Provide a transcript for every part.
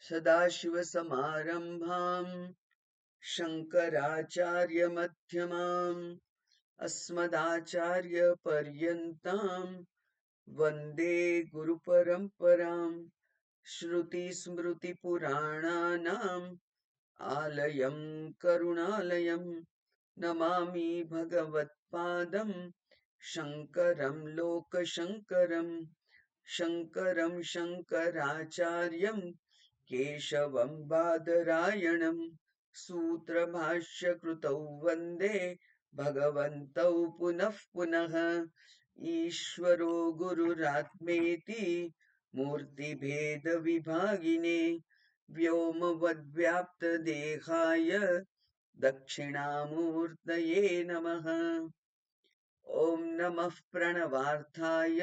सदाशिवसमारम्भाम् शङ्कराचार्यमध्यमाम् अस्मदाचार्यपर्यन्ताम् वन्दे गुरुपरम्पराम्। श्रुतिस्मृतिपुराणानाम् आलयं करुणालयं नमामि भगवत्पादं शङ्करं लोकशङ्करं। शङ्करं शङ्कराचार्यं केशवं बादरायणं सूत्रभाष्यकृतौ वन्दे भगवन्तौ पुनः पुनः। ईश्वरो गुरुरात्मेति मूर्तिभेदविभागिने व्योमवद्व्याप्तदेहाय दक्षिणामूर्तये नमः। ॐ नमः प्रणवार्थाय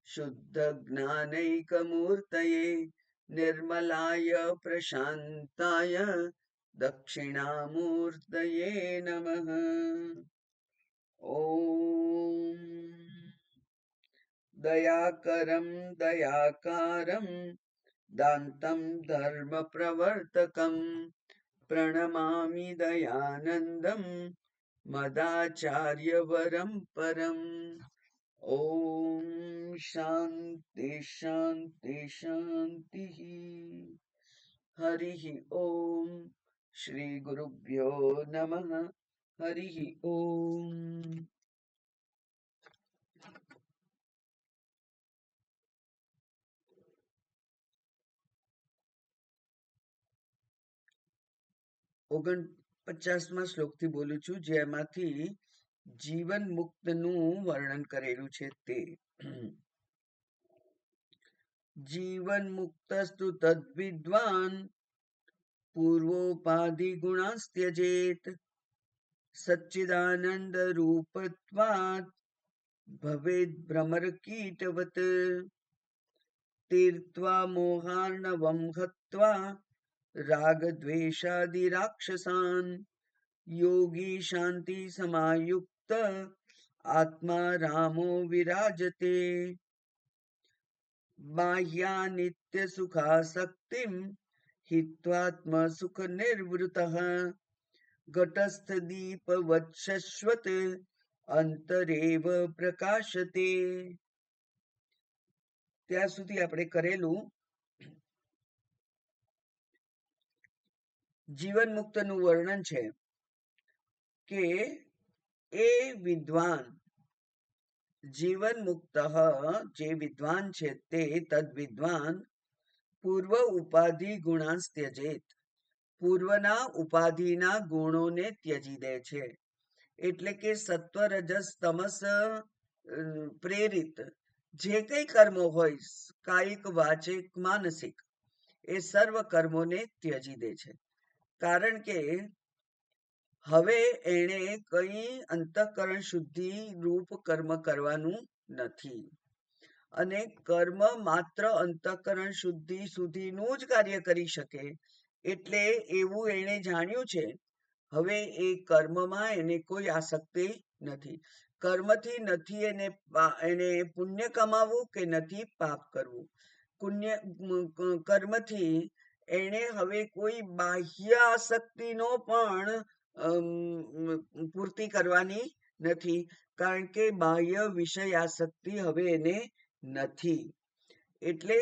शुद्धज्ञानैकमूर्तये निर्मलाय प्रशान्ताय दक्षिणामूर्तये नमः। ॐ दयाकरं दयाकारं दान्तं धर्मप्रवर्तकं प्रणमामि दयानन्दं मदाचार्यवरं परम्। ॐ शान्ति शान्ति शान्तिः। हरिः ॐ श्रीगुरुभ्यो नमः। हरिः ॐ। ઓગણ 50મા શ્લોકથી બોલું છું, જેમાંથી જીવન મુક્તનું વર્ણન કરેલું છે તે. જીવન મુક્તસ્તુ તદ્વિદ્વાન પૂર્વોપાધિ ગુણાસ્ત્યજેત સચ્ચિદાનંદ રૂપત્વાત ભવેદ ભ્રમર કીટવત તીર્ત્વા મોહાર્ણવં હત્વા રાગ દ્વેષાદિ રાક્ષસાન યોગી શાંતિ સમાયુક્ત આત્મા રામો વિરાજતે બાહ્યા નિત્ય સુખાસક્તિમ હિત્વાત્મ સુખ નિર્વૃતઃ ઘટસ્થ દીપવત શશ્વત અંતરેવ પ્રકાશતે. ત્યાં સુધી આપણે કરેલું જીવન મુક્તનું વર્ણન છે કે એ વિદ્વાન જીવન મુક્ત જે વિદ્વાન છે તે તદ વિદ્વાન પૂર્વ ઉપાધિ ગુણાંસ ત્યજેત પૂર્વના ઉપાધિના ગુણોને ત્યજી દે છે. એટલે કે સત્વ રજસ તમસ પ્રેરિત જે કઈ કર્મો હોય કાયિક વાચિક માનસિક એ સર્વ કર્મોને ત્યજી દે છે. કારણ કે હવે એણે કઈ અંતઃકરણ શુદ્ધિ રૂપ કર્મ કરવાનું નથી અને કર્મ માત્ર અંતઃકરણ શુદ્ધિ સુધીનું જ કાર્ય કરી શકે. એટલે એવું એણે જાણ્યું છે. હવે એ કર્મમાં એને કોઈ આસક્તિ નથી. કર્મથી નથી એને પુણ્ય કમાવવું કે નથી પાપ કરવું. કર્મથી એને હવે કોઈ બાહ્ય આસક્તિનો પણ પૂર્તિ કરવાની નથી. કારણ કે બાહ્ય વિષય આસક્તિ હવે એને નથી. એટલે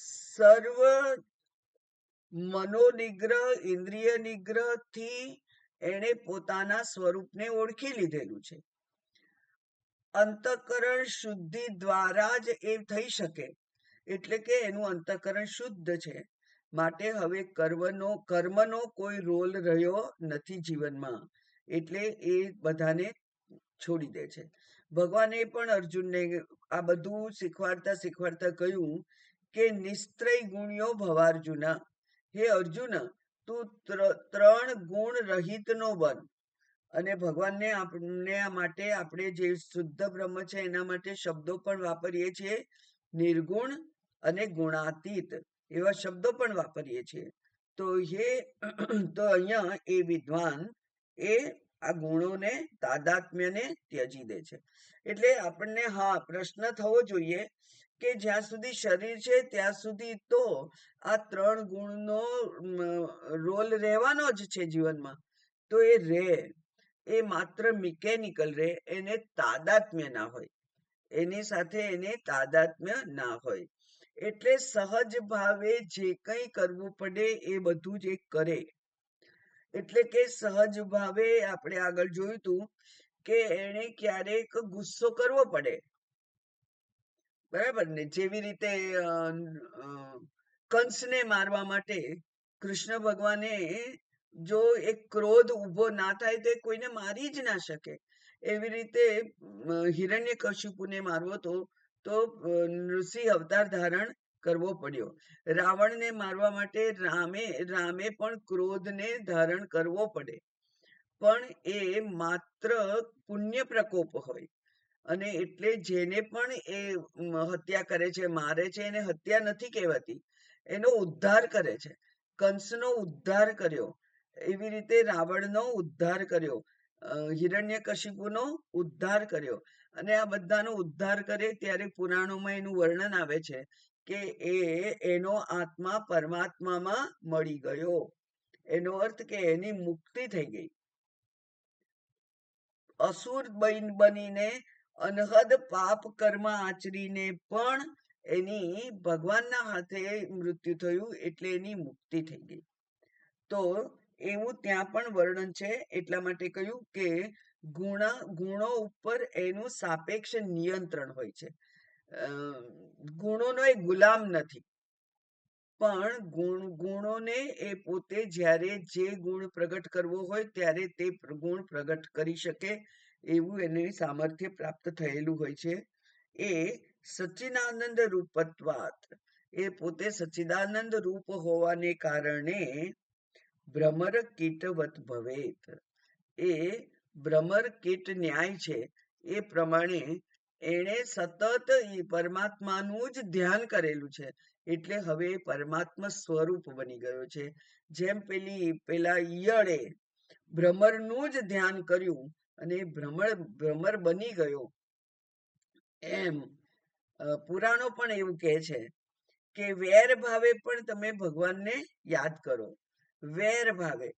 સર્વ મનોનિગ્રહ ઇન્દ્રિય નિગ્રહ થી એને પોતાના સ્વરૂપને ઓળખી લીધેલું છે. અંતઃકરણ શુદ્ધિ દ્વારા જ એ થઈ શકે. એટલે કે એનું અંતઃકરણ શુદ્ધ છે. માટે હવે કર્મનો કોઈ રોલ રહ્યો નથી જીવનમાં. એટલે એ બધાને છોડી દે છે. ભગવાને પણ અર્જુનને આ બધું શીખવાડતા શીખવાડતા કહ્યું કે નિસ્ત્રય ગુણ્યો ભવાર્જુના. હે અર્જુન, તું 3 ગુણ રહિત નો બન. અને ભગવાનને માટે આપણે જે શુદ્ધ બ્રહ્મ છે એના માટે શબ્દો પણ વાપરીએ છીએ. નિર્ગુણ અને ગુણાતીત એવા શબ્દો પણ વાપરીએ છીએ. તો અહીંયા એ વિદ્વાન એ આ ગુણોને તાદાત્મ્યને ત્યજી દે છે. એટલે આપણને પ્રશ્ન થવો જોઈએ કે જ્યાં સુધી શરીર છે ત્યાં સુધી તો આ 3 ગુણનો રોલ રહેવાનો જ છે જીવનમાં. તો એ રહે, એ માત્ર મિકેનિકલ રહે, એને તાદાત્મ્ય ના હોય, એની સાથે એને તાદાત્મ્ય ના હોય. એટલે સહજ ભાવે જે કંઈ કરવું પડે એ બધું જ એ કરે. એટલે કે સહજ ભાવે આપણે આગળ જોયું હતું કે એને ક્યારેક ગુસ્સો કરવો પડે, બરાબર ને? જેવી રીતે કંસને મારવા માટે કૃષ્ણ ભગવાને જો એક ક્રોધ ઉભો ના થાય તો એ કોઈને મારી જ ના શકે. એવી રીતે હિરણ્યકશિપુને મારવો તો નૃસિંહ અવતાર ધારણ કરવો પડ્યો. રાવણને મારવા માટે રામે પણ ક્રોધને ધારણ કરવો પડે. પણ એ માત્ર પુણ્ય પ્રકોપ હોય, અને એટલે જેને પણ એ હત્યા કરે છે, મારે છે, એને હત્યા નથી કહેવાતી, એનો ઉદ્ધાર કરે છે. કંસનો ઉદ્ધાર કર્યો, એવી રીતે રાવણનો ઉદ્ધાર કર્યો, હિરણ્યકશિપુનો ઉદ્ધાર કર્યો. અને આ બધાનો ઉદ્ધાર કરે ત્યારે પુરાણોમાં એનું વર્ણન આવે છે કે એનો આત્મા પરમાત્મામાં મળી ગયો. એનો અર્થ કે એની મુક્તિ થઈ ગઈ. અસુર બનીને અનહદ પાપ કર્મ આચરીને પણ એની ભગવાનના હાથે મૃત્યુ થયું, એટલે એની મુક્તિ થઈ ગઈ. તો એવું ત્યાં પણ વર્ણન છે. એટલા માટે કહ્યું કે ગુણો ઉપર એનું સાપેક્ષ નિયંત્રણ હોય છે. ગુણોનો એ ગુલામ નથી, પણ ગુણોને એ પોતે જ્યારે જે ગુણ પ્રગટ કરવો હોય ત્યારે તે ગુણ પ્રગટ કરી શકે એવું એને સામર્થ્ય પ્રાપ્ત થયેલું હોય છે. એ સચ્ચિદાનંદ રૂપત્વાત, એ પોતે સચ્ચિદાનંદ રૂપ હોવાને કારણે ભ્રમર કીટવત ભવેત. એ ભ્રમર કીટ ન્યાય છે એ પ્રમાણે એણે સતત પરમાત્માનું જ ધ્યાન કરેલું છે, એટલે હવે પરમાત્મા સ્વરૂપ બની ગયો છે. જેમ પેલા ઈયળે ભ્રમરનું જ ધ્યાન કર્યું અને ભ્રમર બની ગયો, એમ પુરાણો પણ એવું કહે છે કે વેર ભાવે પણ તમે ભગવાનને યાદ કરો. વેર ભાવે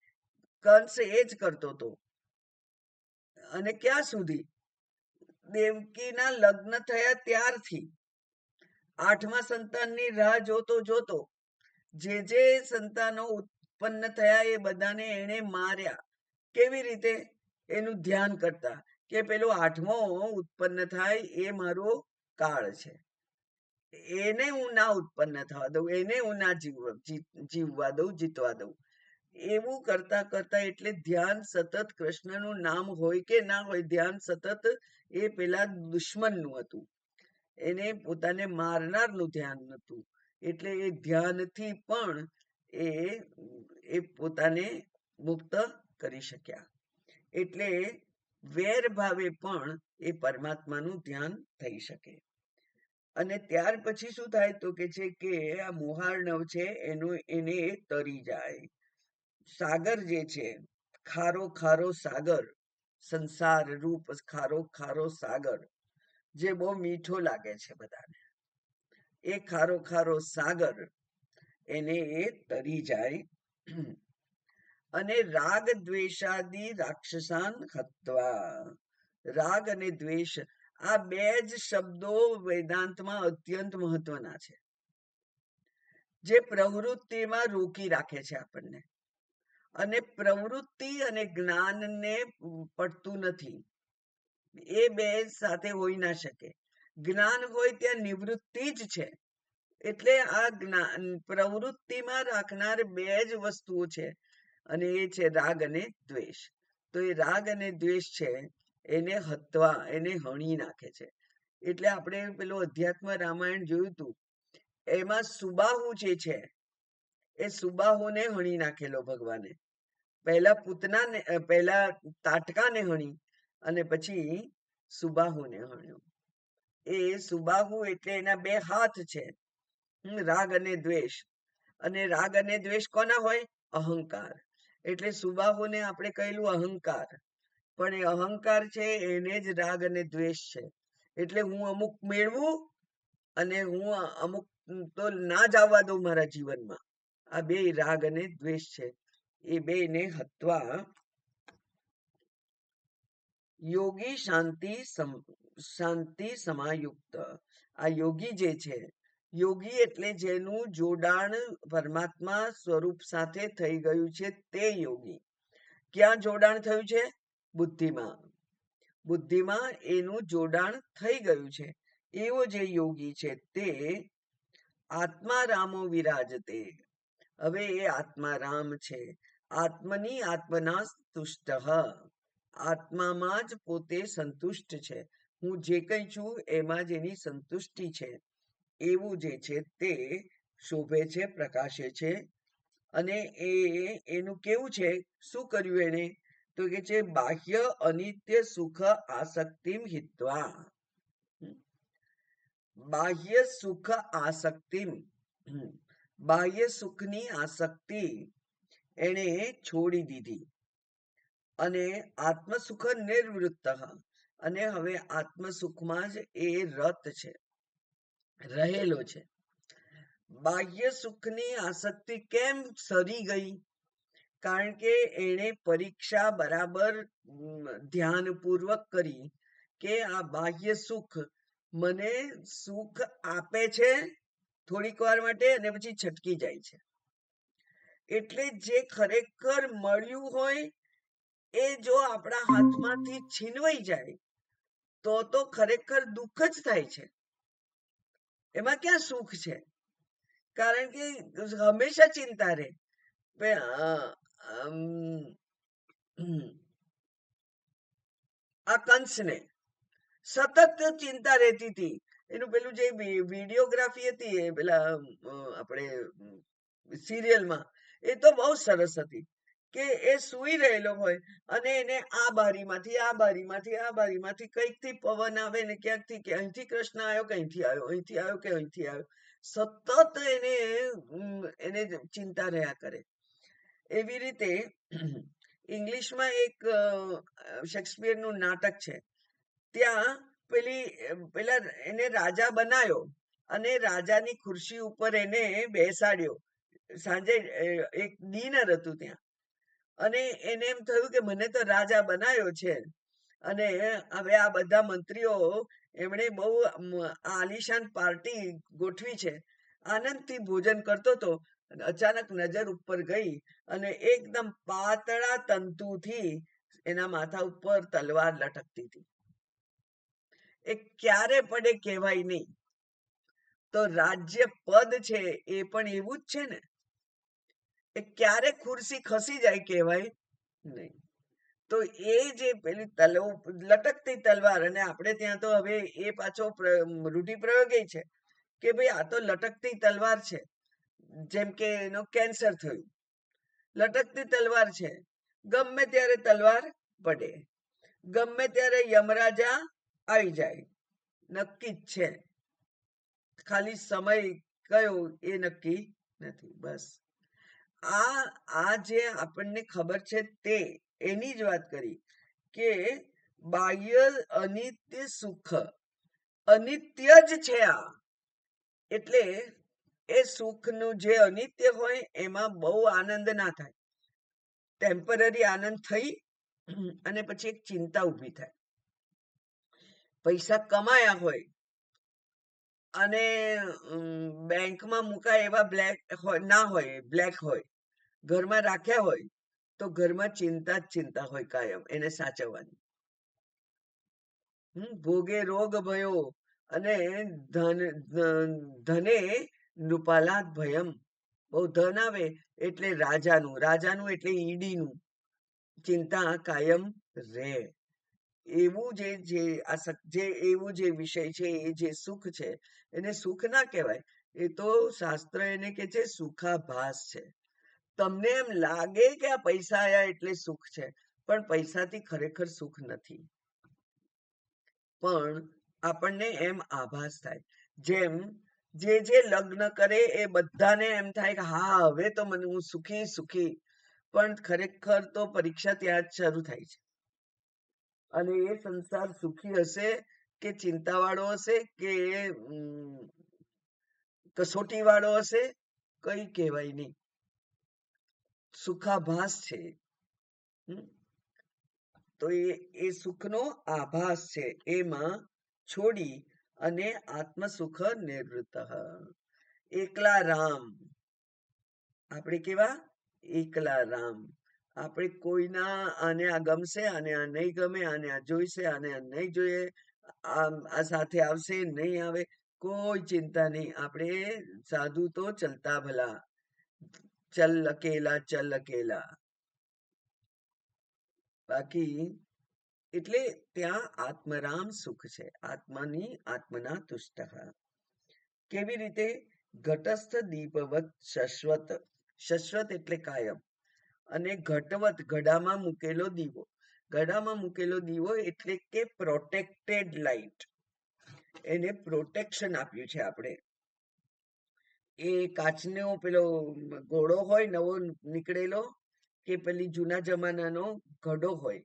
કંસ એ જ કરતો હતો. અને ક્યાં સુધી? દેવકીના લગ્ન થયા ત્યારથી 8મા સંતાનની રાહ જોતો જે સંતાનો ઉત્પન્ન થયા એ બધાને એને માર્યા. કેવી રીતે? એનું ધ્યાન કરતા કે પેલો 8મો ઉત્પન્ન થાય એ મારો કાળ છે, એને હું ના ઉત્પન્ન થવા દઉં, એને હું ના જીતવા દઉં. એવું કરતા કરતા એટલે ધ્યાન સતત કૃષ્ણનું નામ હોય કે ના હોય, ધ્યાન સતત એ પેલા દુશ્મનનું હતું, એને પોતાને મારનારનું ધ્યાન નહોતું. એટલે એ ધ્યાનથી પણ એ પોતાને મુક્ત કરી શક્યા. એટલે વેર ભાવે પણ એ પરમાત્માનું ધ્યાન થઈ શકે. અને ત્યાર પછી શું થાય તો કે છે કે આ મોહાર્ણવ છે એને તરી જાય. સાગર જે છે, ખારો ખારો સાગર, સંસાર રૂપ ખારો ખારો સાગર, જે બહુ મીઠો લાગે છે બધાને, એ ખારો ખારો સાગર એને એ તરી જાય. અને રાગ દ્વેષાદિ રાક્ષસાન હત્વા. રાગ અને દ્વેષ આ બે જ શબ્દો વેદાંતમાં અત્યંત મહત્વના છે, જે પ્રવૃત્તિમાં રોકી રાખે છે આપણને. અને પ્રવૃત્તિ અને જ્ઞાનને પડતું નથી, એ બે સાથે હોઈ ના શકે. જ્ઞાન હોય ત્યાં નિવૃત્તિ જ છે. એટલે આ જ્ઞાન પ્રવૃત્તિમાં રાખનાર બે જ વસ્તુઓ છે, અને એ છે રાગ અને દ્વેષ. તો એ રાગ અને દ્વેષ છે એને હત્વા, એને હણી નાખે છે. એટલે આપણે પેલું અધ્યાત્મ રામાયણ જોયું હતું, એમાં સુબાહુ જે છે એ સુબાહુને હણી નાખેલો ભગવાને. પહેલા તાટકાને હણી અને પછી સુબાહુને હણ્યો. એ સુબાહુ એટલે એના બે હાથ છે, રાગ અને દ્વેષ. અને રાગ અને દ્વેષ કોના હોય? અહંકાર. એટલે સુબાહુને આપણે કહેલું અહંકાર, પણ એ અહંકાર છે એને જ રાગ અને દ્વેષ છે. એટલે હું અમુક મેળવું અને હું અમુક તો ના જ આવવા દઉં મારા જીવનમાં. આ બે રાગ અને દ્વેષ છે. એ બે ને હત્વા યોગી શાંતિ સમાયુક્ત. આ યોગી જે છે, યોગી એટલે જેનું જોડાણ પરમાત્મા સ્વરૂપ સાથે થઈ ગયું છે તે યોગી. ક્યાં જોડાણ થયું છે? બુદ્ધિમાં. બુદ્ધિમાં એનું જોડાણ થઈ ગયું છે એવો જે યોગી છે તે આત્મારામો વિરાજતે. હવે એ આત્મારામ છે. આત્મની આત્મના તુષ્ટ. આત્મામાં જ પોતે સંતુષ્ટ છે. હું જે કંઈ છું એમાં જ એની સંતુષ્ટિ છે. એવું જે છે તે શોભે છે, પ્રકાશે છે. અને એનું કેવું છે? શું કર્યું એને? તો કે છે બાહ્ય અનિત્ય સુખ આસક્તિમ હિત્વા. બાહ્ય સુખ આસક્તિમ, બાહ્ય સુખની આસક્તિ એને છોડી દીધી અને આત્મસુખ નિર્વૃત્ત. અને હવે આત્મસુખમાં જ એ રત છે, રહેલો છે. બાહ્ય સુખની આસક્તિ કેમ સરી ગઈ? કારણ કે એણે પરીક્ષા બરાબર ધ્યાનપૂર્વક કરી કે આ બાહ્ય સુખ મને સુખ આપે છે થોડીક વાર માટે અને પછી છટકી જાય છે. એટલે જે ખરેખર મળ્યું હોય એ જો આપણા હાથમાંથી છીનવાઈ જાય તો ખરેખર દુઃખ જ થાય છે. એમાં ક્યાં સુખ છે? કારણ કે હંમેશા ચિંતા રહે. આ કંસને સતત ચિંતા રહેતી હતી. એનું પેલું જે વિડીયોગ્રાફી હતી એ પેલા આપણે સિરિયલમાં, એ તો બહુ સરસ હતી કે એ સૂઈ રહેલો હોય અને એને આ બારીમાંથી આ બારીમાંથી આ બારીમાંથી કંઈકથી પવન આવે ને ક્યાંકથી કે અહીંથી કૃષ્ણ આવ્યો કે અહીંથી આવ્યો, અહીંથી આવ્યો કે અહીંથી આવ્યો. સતત એને ચિંતા રહ્યા કરે. એવી રીતે ઇંગ્લિશમાં એક શેક્સપિયરનું નાટક છે. ત્યાં પેલા એને રાજા બનાવ્યો અને રાજાની ખુરશી ઉપર એને બેસાડ્યો. સાંજે એક ડિનર હતું ત્યાં અને એને એમ થયું કે મને તો રાજા બનાવ્યો છે અને હવે આ બધા મંત્રીઓ એમણે બહુ આલિશાન પાર્ટી ગોઠવી છે. આનંદથી ભોજન કરતો હતો. અચાનક નજર ઉપર ગઈ અને એકદમ પાતળા તંતુથી એના માથા ઉપર તલવાર લટકતી હતી. એ ક્યારે પડે કહેવાય નહીં. તો રાજ્ય પદ છે એ પણ એવું જ છે ને. એ ક્યારે ખુરશી ખસી જાય કહેવાય નહીં. તો એ જે પેલી લટકતી તલવાર, અને આપણે ત્યાં તો હવે એ પાછો રૂઢિપ્રયોગ છે કે ભાઈ આ તો લટકતી તલવાર છે. જેમ કે એનો કેન્સર થયું, લટકતી તલવાર છે, ગમે ત્યારે તલવાર પડે, ગમે ત્યારે યમરાજા આવી જાય, નક્કી જ છે. ખાલી સમય કયો એ નક્કી નથી. બસ આ જે આપણને ખબર છે તે એની જ વાત કરી કે બાહ્ય અનિત્ય સુખ અનિત્ય જ છે આ. એટલે એ સુખનું જે અનિત્ય હોય એમાં બહુ આનંદ ના થાય. ટેમ્પરરી આનંદ થઈ અને પછી એક ચિંતા ઊભી થાય. પૈસા કમાયા હોય અને બેંકમાં મુકાય એવા બ્લેક ના હોય, બ્લેક હોય, ઘરમાં રાખ્યા હોય તો ઘરમાં ચિંતા જ ચિંતા હોય કાયમ એને સાચવવાની. ભોગે રોગ ભયો અને ધને નૃપાલાદ ભયમ. બહુ ધન આવે એટલે રાજાનું એટલે ઈડીનું ચિંતા કાયમ રહે. એવું એવું જે વિષય છે એ જે સુખ છે એને સુખ ના કહેવાય. એ તો શાસ્ત્ર એને કે છે સુખાભાસ છે. તમને એમ લાગે કે આ પૈસા આયા એટલે સુખ છે, પણ પૈસાથી ખરેખર સુખ નથી. પણ આપણને એમ આભાસ થાય. જેમ જે લગ્ન કરે એ બધાને એમ થાય કે હા હવે તો મને હું સુખી સુખી, પણ ખરેખર તો પરીક્ષા ત્યાં જ શરૂ થાય છે. અને એ સંસાર સુખી હશે કે ચિંતાવાળો હશે કે કસોટી વાળો હશે, કઈ કહેવાય નહીં. સુખાભાસ છે. તો એ સુખનો આભાસ છે, એમાં છોડી અને આત્મસુખ નિવૃત્ત. એકલા રામ. આપણે કેવા? એકલા રામ. આપણે કોઈના આને આ ગમશે, આને આ નહીં ગમે, આને આ જોઈશે, આને આ નહીં જોઈએ, આ સાથે આવશે નહીં આવે, કોઈ ચિંતા નહીં. આપણે સાધુ તો ચલતા ભલા, ચલ અકેલા, ચલ અકેલા. બાકી એટલે ત્યાં આત્મરામ સુખ છે. આત્માની આત્મના તુષ્ટ. કેવી રીતે? ઘટસ્થ દીપવત શાશ્વત. શાશ્વત એટલે કાયમ. અને ઘટવત ઘડામાં મૂકેલો દીવો. ઘડામાં મૂકેલો દીવો એટલે કે પ્રોટેક્ટેડ લાઈટ. એને પ્રોટેક્શન આપ્યું છે આપણે. એ કાચનો પેલો ઘોડો હોય નવો નીકળેલો, કે પેલી જૂના જમાનાનો ઘડો હોય,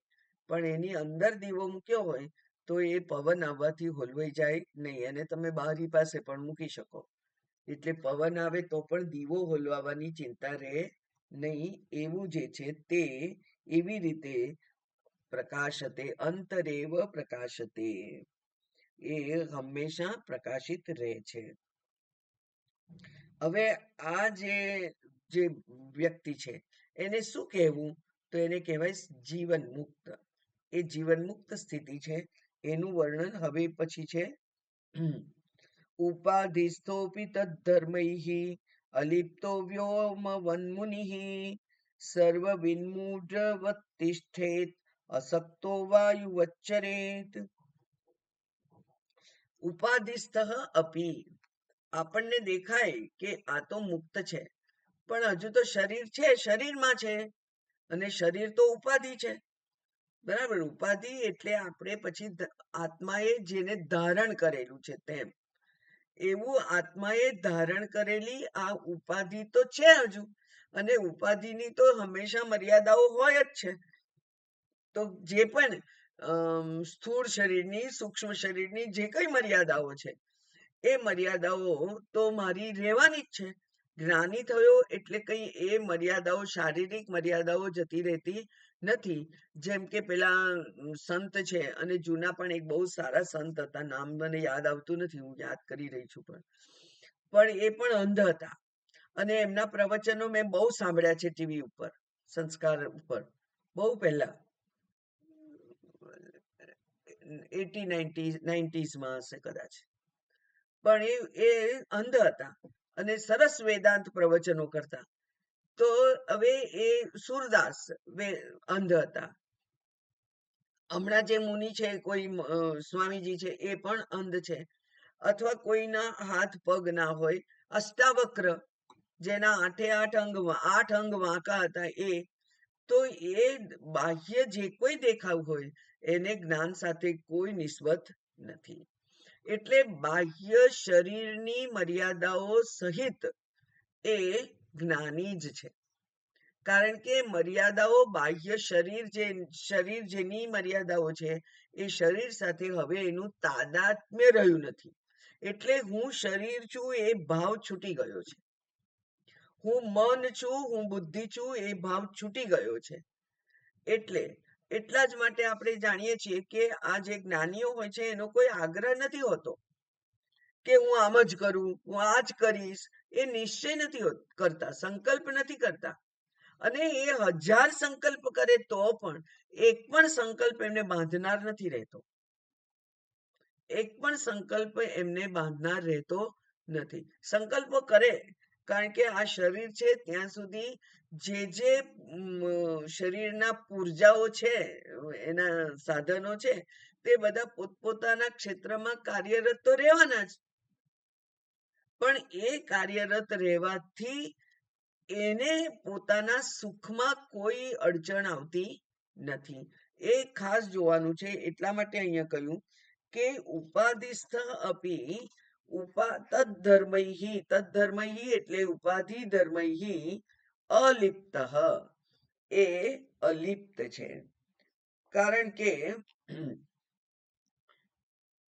પણ એની અંદર દીવો મૂક્યો હોય તો એ પવન આવવાથી હોલવાઈ જાય નહીં. અને તમે બારી પાસે પણ મૂકી શકો. એટલે પવન આવે તો પણ દીવો હોલવાની ચિંતા રહે નહીં. એવું જે છે તે એવી રીતે પ્રકાશતે, અંતરેવ પ્રકાશતે, એ હંમેશા પ્રકાશિત રહે છે. હવે આ જે વ્યક્તિ છે એને શું કહેવું? તો એને કહેવાય જીવન મુક્ત. એ જીવન મુક્ત સ્થિતિ છે. એનું વર્ણન હવે પછી છે. ઉપાધિસ્થોપી તદ્ધર્મૈઃ અલિપ્તો વ્યોમ વન્મુનિઃ સર્વ વિન્મૂઢવત તિષ્ઠેત અસક્તો વાયુવચ્ચરેત. ઉપાધિસ્થ અપી. આપણને દેખાય કે આ તો મુક્ત છે, પણ હજુ તો શરીર છે, શરીરમાં છે, અને શરીર તો ઉપાધિ છે. બરાબર? ઉપાધિ એટલે આપણે પછી આત્માએ જેને ધારણ કરેલું છે તેમ. એવું આત્માએ ધારણ કરેલી આ ઉપાધિ તો છે હજુ, અને ઉપાધિની તો હંમેશા મર્યાદાઓ હોય જ છે. તો જે પણ સ્થૂળ શરીરની, સૂક્ષ્મ શરીરની જે કઈ મર્યાદાઓ છે, એ મર્યાદાઓ તો મારી રહેવાની જ છે. જ્ઞાની થયો એટલે કઈ એ મર્યાદાઓ, શારીરિક મર્યાદાઓ જતી રહેતી નથી. જેમ કે પેલા સંત છે, અને જૂના પણ એક બહુ સારા સંત હતા, નામ મને યાદ આવતું નથી, હું યાદ કરી રહી છું, પણ એ પણ અંધ હતા. અને એમના પ્રવચનો મેં બહુ સાંભળ્યા છે ટીવી ઉપર, સંસ્કાર ઉપર, બહુ પહેલા 80-90s હશે કદાચ. પણ એ અંધ હતા અને સરસ વેદાંત પ્રવચનો કરતા. તો હવે એ સુરદાસ અંધ હતા. હમણાં જે મુનિ છે, કોઈ સ્વામીજી છે, એ પણ અંધ છે. અથવા કોઈના હાથ પગ ના હોય, અષ્ટાવક્ર, જેના 8 અંગ વાંકા હતા, એ તો એ બાહ્ય જે કોઈ દેખાવ હોય એને જ્ઞાન સાથે કોઈ નિસ્બત નથી. એટલે બાહ્ય શરીરની મર્યાદાઓ સહિત એ જ્ઞાની જ છે. કારણ કે મર્યાદાઓ બાહ્ય શરીર જેની મર્યાદાઓ છે, એ શરીર સાથે હવે એનું તાદાત્મ્ય રહ્યું નથી. એટલે હું શરીર છું એ ભાવ છૂટી ગયો છે. હું મન છું, હું બુદ્ધિ છું, એ ભાવ છૂટી ગયો છે. એટલે એટલા જ માટે આપણે જાણીએ છીએ કે આ જે જ્ઞાનીઓ હોય છે એનો કોઈ આગ્રહ નથી હોતો કે હું આમ જ કરું, હું આ જ કરીશ. એ નિશ્ચય નથી કરતા, સંકલ્પ નથી કરતા. અને એ 1000 સંકલ્પ કરે તો પણ એક પણ સંકલ્પ એમને બાંધનાર નથી રહેતો. એક પણ સંકલ્પ એમને બાંધનાર રહેતો નથી. સંકલ્પો કરે, કારણ કે આ શરીર છે ત્યાં સુધી જે શરીરના પૂર્જાઓ છે, એના સાધનો છે, તે બધા પોતપોતાના ક્ષેત્રમાં કાર્યરત તો રહેવાના જ. પણ એ કાર્યરત રહેવાથી એને પોતાના સુખમાં કોઈ અડચણ આવતી નથી. એ ખાસ જોવાનું છે. એટલા માટે અહીંયા કહ્યું કે ઉપાધિસ્થ અપી તદ્ધર્મૈઃ એટલે ઉપાધિ ધર્મૈઃ અલિપ્ત, એ અલિપ્ત છે. કારણ કે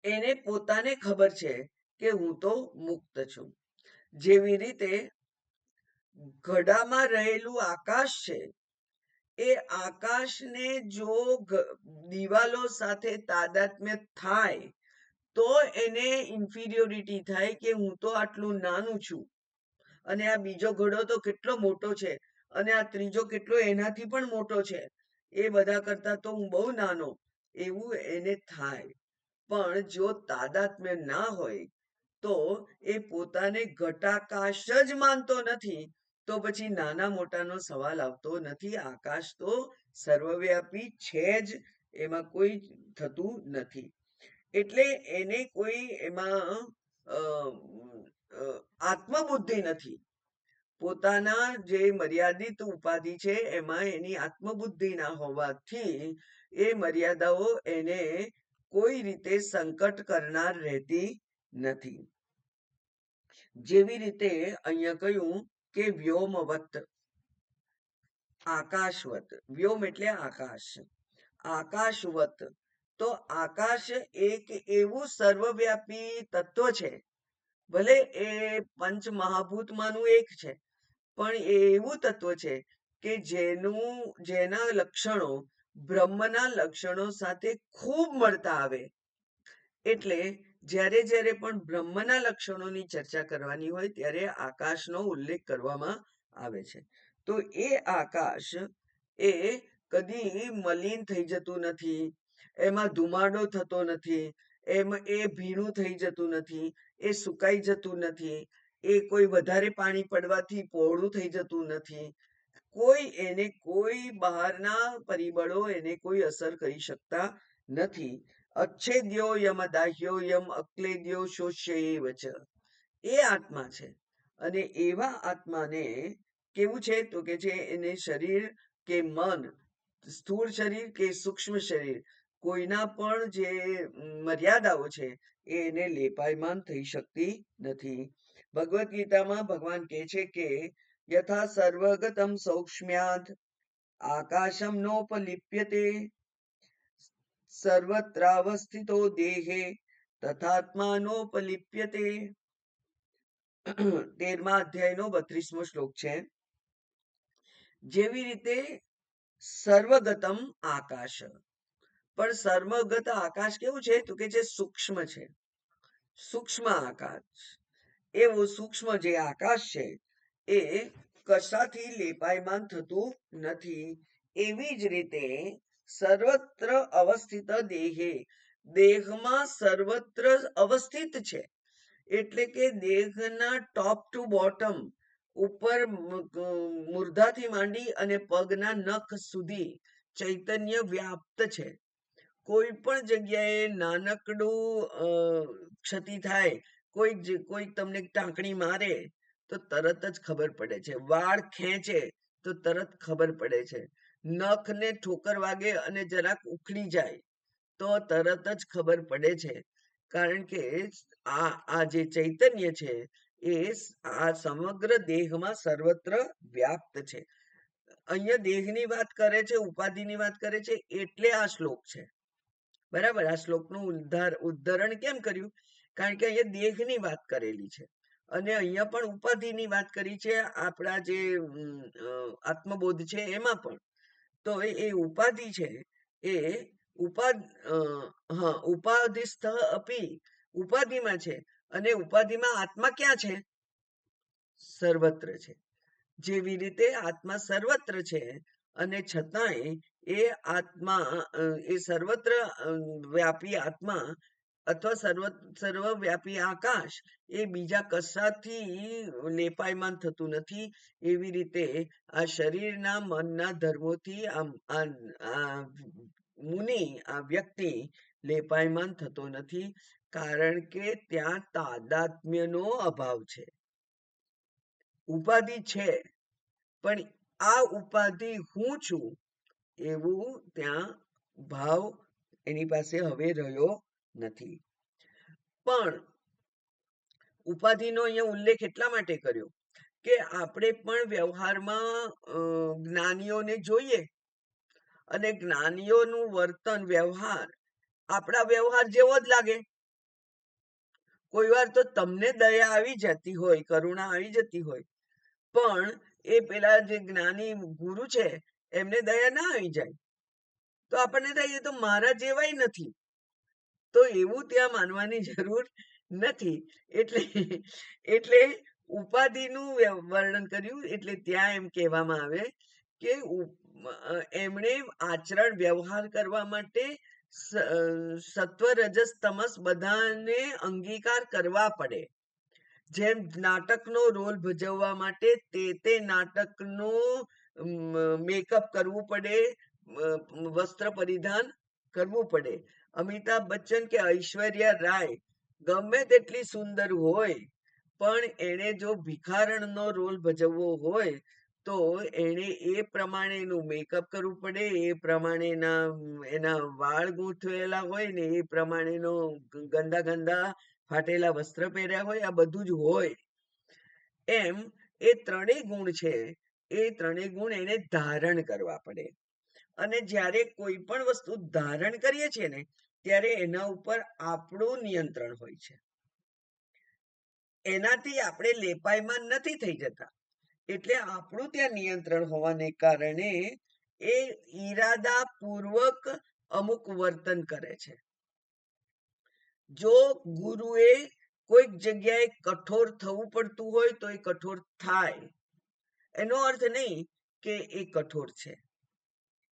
એને પોતાને ખબર છે કે હું તો મુક્ત છું. જેવી રીતે ઘડામાં રહેલું આકાશ છે, એ આકાશને જો દિવાલો સાથે તાદાત્મ્ય થાય તો એને ઇન્ફિરિયોરિટી થાય કે હું તો આટલું નાનું છું, અને આ બીજો ઘડો તો કેટલો મોટો છે, અને આ ત્રીજો કેટલો એનાથી પણ મોટો છે, એ બધા કરતા તો હું બહુ નાનો, એવું એને થાય. પણ જો તાદાત્મ્ય ના હોય તો એ પોતાને ઘટાકાશ જ માનતો નથી, તો પછી નાના મોટાનો સવાલ આવતો નથી. આકાશ તો સર્વવ્યાપી છે જ, એમાં કોઈ થતું નથી. એટલે એને કોઈ એમાં આત્મબુદ્ધિ નથી. પોતાના જે મર્યાદિત ઉપાધિ છે એમાં એની આત્મબુદ્ધિ ના હોવાથી એ મર્યાદાઓ એને કોઈ રીતે સંકટ કરનાર રહેતી નથી. જેવી રીતે અહીંયા કહ્યું કે વ્યોમવત, આકાશવત. વ્યોમ એટલે આકાશ, આકાશવત. તો આકાશ એક એવું સર્વવ્યાપી તત્વ છે, ભલે એ પંચ મહાભૂતમાંનું એક છે, પણ એ એવું તત્વ છે કે જેના લક્ષણો બ્રહ્મના લક્ષણો સાથે ખૂબ મળતા આવે. એટલે જ્યારે જ્યારે પણ બ્રહ્મના લક્ષણોની ચર્ચા કરવાની હોય ત્યારે આકાશનો ઉલ્લેખ કરવામાં આવે છે. તો એ આકાશ એ કદી મલિન થઈ જતું નથી, એમાં ધુમાડો થતો નથી, એમાં એ ભીનું થઈ જતું નથી, એ સુકાઈ જતું નથી, એ કોઈ વધારે પાણી પડવાથી પહોળું થઈ જતું નથી. એને કોઈ બહારના પરિબળો એને કોઈ અસર કરી શકતા નથી. અચ્છેદ્યો યમ દાહ્યો યમ અક્લેદ્યો શોષ્યૈવ ચ. એ આત્મા છે. અને એવા આત્માને કેવું છે તો કે છે એને શરીર કે મન, સ્થૂળ શરીર કે સૂક્ષ્મ શરીર, કોઈના પણ જે મર્યાદાઓ છે એને લેપાયમાન થઈ શકતી નથી. ભગવદ્ ગીતામાં ભગવાન કહે છે કે યથા સર્વગતમ સૌક્ષ્મ્યાદ આકાશમ નોપલિપ્યતે સર્વત્રાવસ્થિતો દેહે તથાત્માનોપલિપ્યતે. 13મા અધ્યાયનો 32મો શ્લોક છે. જેવી રીતે સર્વગતમ આકાશ, પણ સર્વગત આકાશ કેવું છે તો કે જે સૂક્ષ્મ છે, સૂક્ષ્મ આકાશ. એવું સૂક્ષ્મ જે આકાશ છે એ કશાથી લેપાયમાન થતું નથી. એવી જ રીતે સર્વત્ર અવસ્થિત દેહે, દેહમાં સર્વત્ર અવસ્થિત છે. એટલે કે દેહના ટોપ ટુ બોટમ, ઉપર મૂર્ધાથી માંડી અને પગના નખ સુધી ચૈતન્ય વ્યાપ્ત છે. કોઈ પણ જગ્યાએ નાનકડું ક્ષતિ થાય, કોઈ તમને ટાંકણી મારે તો તરત જ ખબર પડે છે. વાળ ખેંચે તો તરત ખબર પડે છે. નખને ઠોકર વાગે અને જરાક ઉખડી જાય તો તરત જ ખબર પડે છે. કારણ કે આ જે ચૈતન્ય છે એ આ સમગ્ર દેહમાં સર્વત્ર વ્યાપ્ત છે. અહીંયા દેહની વાત કરે છે, ઉપાધિની વાત કરે છે, એટલે આ શ્લોક છે. બરાબર. આ શ્લોકનું ઉદ્ધરણ કેમ કર્યું? કારણ કે અહીંયા દેહની વાત કરેલી છે, અને અહીંયા પણ ઉપાધિની વાત કરી છે. આપણા જે આત્મબોધ છે એમાં પણ. તો એ ઉપાધિ છે એ ઉપાધિસ્થ અપી, ઉપાધિમાં છે, અને ઉપાધિમાં આત્મા ક્યાં છે? સર્વત્ર છે. જેવી રીતે આત્મા સર્વત્ર છે અને છતાંય એ આત્મા એ સર્વત્ર વ્યાપી આત્મા અથવા સર્વવ્યાપી આકાશ એ બીજા કશાથી લેપાયમાન થતું નથી. એવી રીતે આ શરીરના મનના ધર્મોથી આ મુનિ, આ વ્યક્તિ લેપાયમાન થતો નથી, કારણ કે ત્યાં તાદાત્મ્યનો અભાવ છે. ઉપાધિ છે, પણ આ ઉપાધિ હું છું એવું ત્યાં ભાવ એની પાસે હવે રહ્યો નથી. પણ ઉપાધિનો અહીંયા ઉલ્લેખ એટલા માટે કર્યો કે આપણે પણ વ્યવહારમાં જ્ઞાનીઓને જોઈએ અને જ્ઞાનીઓનું વર્તન વ્યવહાર આપણા વ્યવહાર જેવો જ લાગે. કોઈ વાર તો તમને દયા આવી જતી હોય, કરુણા આવી જતી હોય, પણ એ પેલા જે જ્ઞાની ગુરુ છે એમને દયા ના આવી જાય તો આપણને થાય એ તો મારા જેવાય નથી. તો એવું ત્યાં માનવાની જરૂર નથી. એટલે એટલે ઉપાધિનું વર્ણન કર્યું. એટલે ત્યાં એમ કહેવામાં આવે કે એમણે આચરણ વ્યવહાર કરવા માટે સત્વ રજસ તમસ બધાને અંગીકાર કરવા પડે. જેમ નાટકનો રોલ ભજવવા માટે તે નાટકનો મેકઅપ કરવું પડે, વસ્ત્ર પરિધાન કરવું પડે. અમિતાભ બચ્ચન કે ઐશ્વર્યા રાય ગમે તેટલી સુંદર હોય, પણ એણે જો ભિખારણનો રોલ ભજવવો હોય તો એણે એ પ્રમાણેનું મેકઅપ કરવું પડે, એ પ્રમાણેના એના વાળ ગૂંથવેલા હોય ને એ પ્રમાણેનો ગંદા ગંદા ફાટેલા વસ્ત્ર પહેર્યા હોય, આ બધું જ હોય. એમ એ ત્રણેય ગુણ છે, એ ત્રણેય ગુણ એને ધારણ કરવા પડે. અને જ્યારે કોઈ પણ વસ્તુ ધારણ કરીએ છીએ ને ત્યારે એના ઉપર આપણું નિયંત્રણ હોય છે. એનાથી આપણે લેપાયમાન નથી થઈ જતા. એટલે આપણું ત્યાં નિયંત્રણ હોવાને કારણે એ ઈરાદા પૂર્વક અમુક વર્તન કરે છે. જો ગુરુએ કોઈક જગ્યાએ કઠોર થવું પડતું હોય તો એ કઠોર થાય. એનો અર્થ નહીં કે એ કઠોર છે.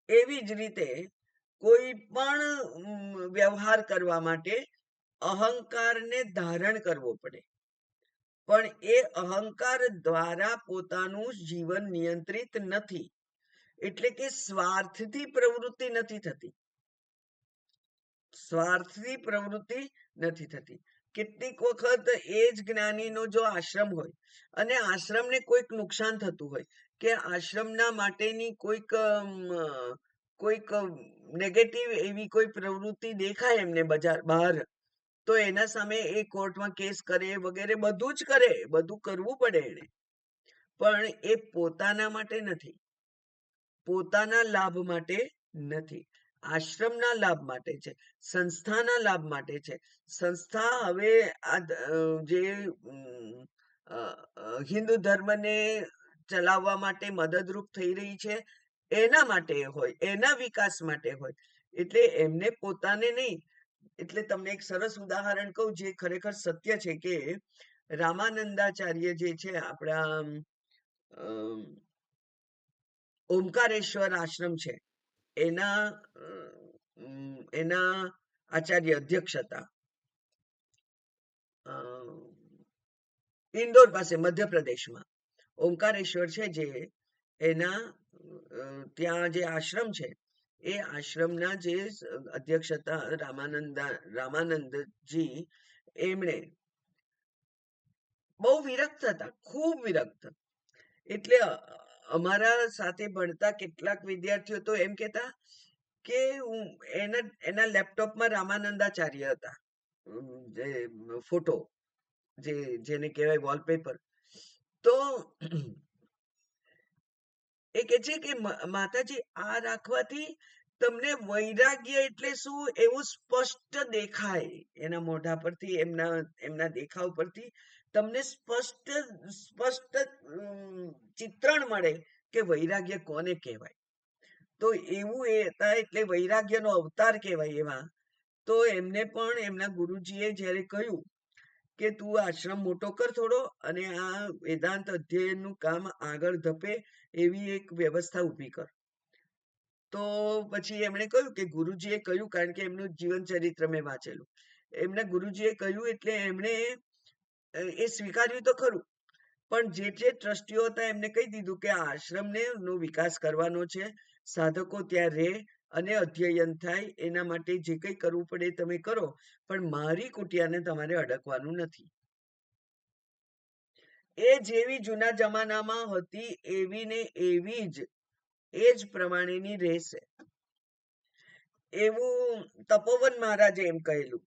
એવી જ રીતે કોઈ પણ વ્યવહાર કરવા માટે અહંકારને ધારણ કરવો પડે, પણ એ અહંકાર દ્વારા પોતાનું જીવન નિયંત્રિત નથી. એટલે કે સ્વાર્થથી પ્રવૃત્તિ નથી થતી. સ્વાર્થથી પ્રવૃત્તિ નથી થતી. કેટલીક વખત એ જ જ્ઞાનીનો જો આશ્રમ હોય અને આશ્રમને કોઈક નુકસાન થતું હોય કે આશ્રમના માટેની કોઈક નેગેટિવ એવી કોઈ પ્રવૃત્તિ દેખાય એમને બહાર, તો એના સામે એ કોર્ટમાં કેસ કરે વગેરે બધું જ કરે, બધું કરવું પડે એને. પણ એ પોતાના માટે નથી, પોતાના લાભ માટે નથી, આશ્રમના લાભ માટે છે, સંસ્થાના લાભ માટે છે. સંસ્થા હવે આ જે હિન્દુ ધર્મને ચલાવવા માટે મદદરૂપ થઈ રહી છે એના માટે હોય, એના વિકાસ માટે હોય. એટલે એમને પોતાને નહીં. એટલે તમને એક સરસ ઉદાહરણ કહું જે ખરેખર સત્ય છે કે રામાનંદાચાર્ય જે છે આપણા ઓમકારેશ્વર આશ્રમ છે એના આચાર્ય અધ્યક્ષ હતા ઇન્દોર પાસે મધ્યપ્રદેશમાં. ઓમકારેશ્વર છે જે એના ત્યાં જે આશ્રમ છે એ આશ્રમના જે અધ્યક્ષ હતા રામાનંદજી, એમણે બહુ વિરક્ત હતા, ખૂબ વિરક્ત. એટલે અમારા સાથે ભણતા કેટલાક વિદ્યાર્થીઓ તો એમ કહેતા કે એના લેપટોપમાં રામાનંદાચાર્ય હતા, જે ફોટો જેને કહેવાય વોલપેપર. તો એ કે છે કે માતાજી આ રાખવાથી તમને વૈરાગ્ય એટલે શું એવું સ્પષ્ટ દેખાય. એના મોઢા પરથી, એમના દેખાવ પરથી તમને સ્પષ્ટ ચિત્રણ મળે કે વૈરાગ્ય કોને કહેવાય. તો એવું એ હતા, એટલે વૈરાગ્યનો અવતાર કહેવાય એવા. તો એમને પણ એમના ગુરુજીએ જ્યારે કહ્યું કે તું આશ્રમ મોટો કર થોડો અને આ વેદાંત અધ્યયનનું કામ આગળ ધપે એવી એક વ્યવસ્થા ઊભી કર. તો પછી એમણે કહ્યું કે ગુરુજીએ કહ્યું, કારણ કે એમનું જીવન ચરિત્ર મેં વાંચેલું, એમના ગુરુજીએ કહ્યું એટલે એમણે એ સ્વીકાર્યું તો ખરું, પણ જે ટ્રસ્ટીઓ હતા એમને કહી દીધું કે આ આશ્રમને નો વિકાસ કરવાનો છે, સાધકો ત્યાં રહે અને અધ્યયન થાય, એના માટે જે કંઈ કરવું પડે તમે કરો, પણ મારી કુટિયાને તમારે અડકવાનું નથી. એ જેવી જૂના જમાનામાં હતી એવી ને એવી જ એ જ પ્રમાણેની રહેશે. એવું તપોવન મહારાજે એમ કહેલું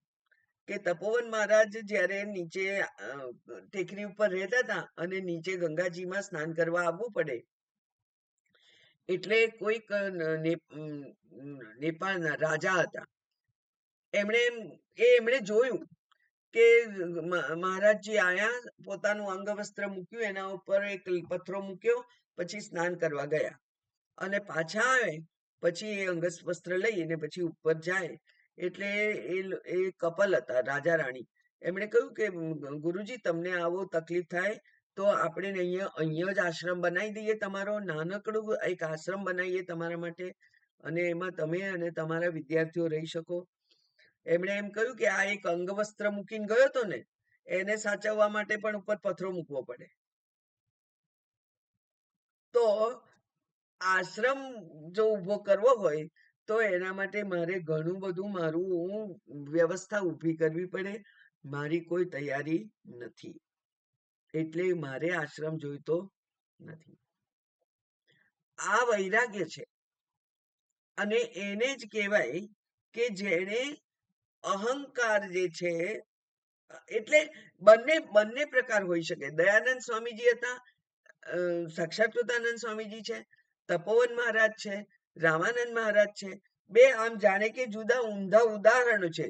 કે તપોવન મહારાજ જ્યારે નીચે ટેકરી ઉપર રહેતા હતા અને નીચે ગંગાજીમાં સ્નાન કરવા આવવું પડે એટલે કોઈક નેપાળના રાજા હતા. એમણે જોયું કે મહારાજજી આયા, પોતાનું અંગવસ્ત્ર મૂક્યું, એના ઉપર એક પથરો મૂક્યો, પછી સ્નાન કરવા ગયા અને પાછા આવે પછી એ અંગવસ્ત્ર લઈને પછી ઉપર જાય. એટલે એ કપલ હતા, રાજા રાણી. એમણે કહ્યું કે ગુરુજી, તમને આવો તકલીફ થાય તો આપણે અહીંયા જ આશ્રમ બનાવી દઈએ, તમારો નાનકડું એક આશ્રમ બનાવીએ તમારા માટે, અને એમાં તમે અને તમારા વિદ્યાર્થીઓ રહી શકો. એમણે એમ કહ્યું કે આ એક અંગવસ્ત્ર મૂકીને ગયો હતો ને, એને સાચવવા માટે પણ ઉપર પથરો મૂકવો પડે. તો આશ્રમ જો ઊભો કરવો હોય તો એના માટે મારે ઘણું બધું મારું વ્યવસ્થા ઊભી કરવી પડે. મારી કોઈ તૈયારી નથી, એટલે મારે આશ્રમ જોઈતો નથી. આ વૈરાગ્ય છે, અને એને જ કહેવાય કે જેણે અહંકાર જે છે, એટલે બંને બંને પ્રકાર હોઈ શકે. દયાનંદ સ્વામીજી હતા, સાક્ષાત કૃતાનંદ સ્વામીજી છે, તપોવન મહારાજ છે, રામાનંદ મહારાજ છે. બે આમ જાણે કે જુદા ઊંધા ઉદાહરણો છે.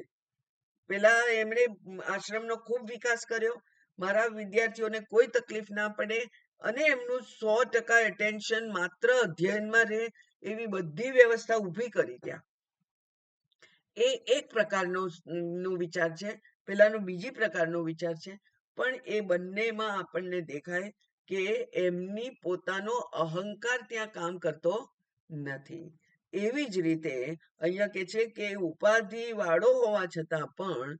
પેલા એમણે આશ્રમનો ખૂબ વિકાસ કર્યો, મારા વિદ્યાર્થીઓને કોઈ તકલીફ ના પડે, અને એમનું 100% એટેન્શન માત્ર અધ્યયનમાં રહે એવી બધી વ્યવસ્થા ઊભી કરી ત્યાં. એ એક પ્રકારનો વિચાર છે, પેલાનો બીજી પ્રકારનો વિચાર છે. પણ એ બંનેમાં આપણને દેખાય કે એમની પોતાનો અહંકાર ત્યાં કામ કરતો નથી. એવી જ રીતે અહીંયા કે છે કે ઉપાધિ વાળો હોવા છતાં પણ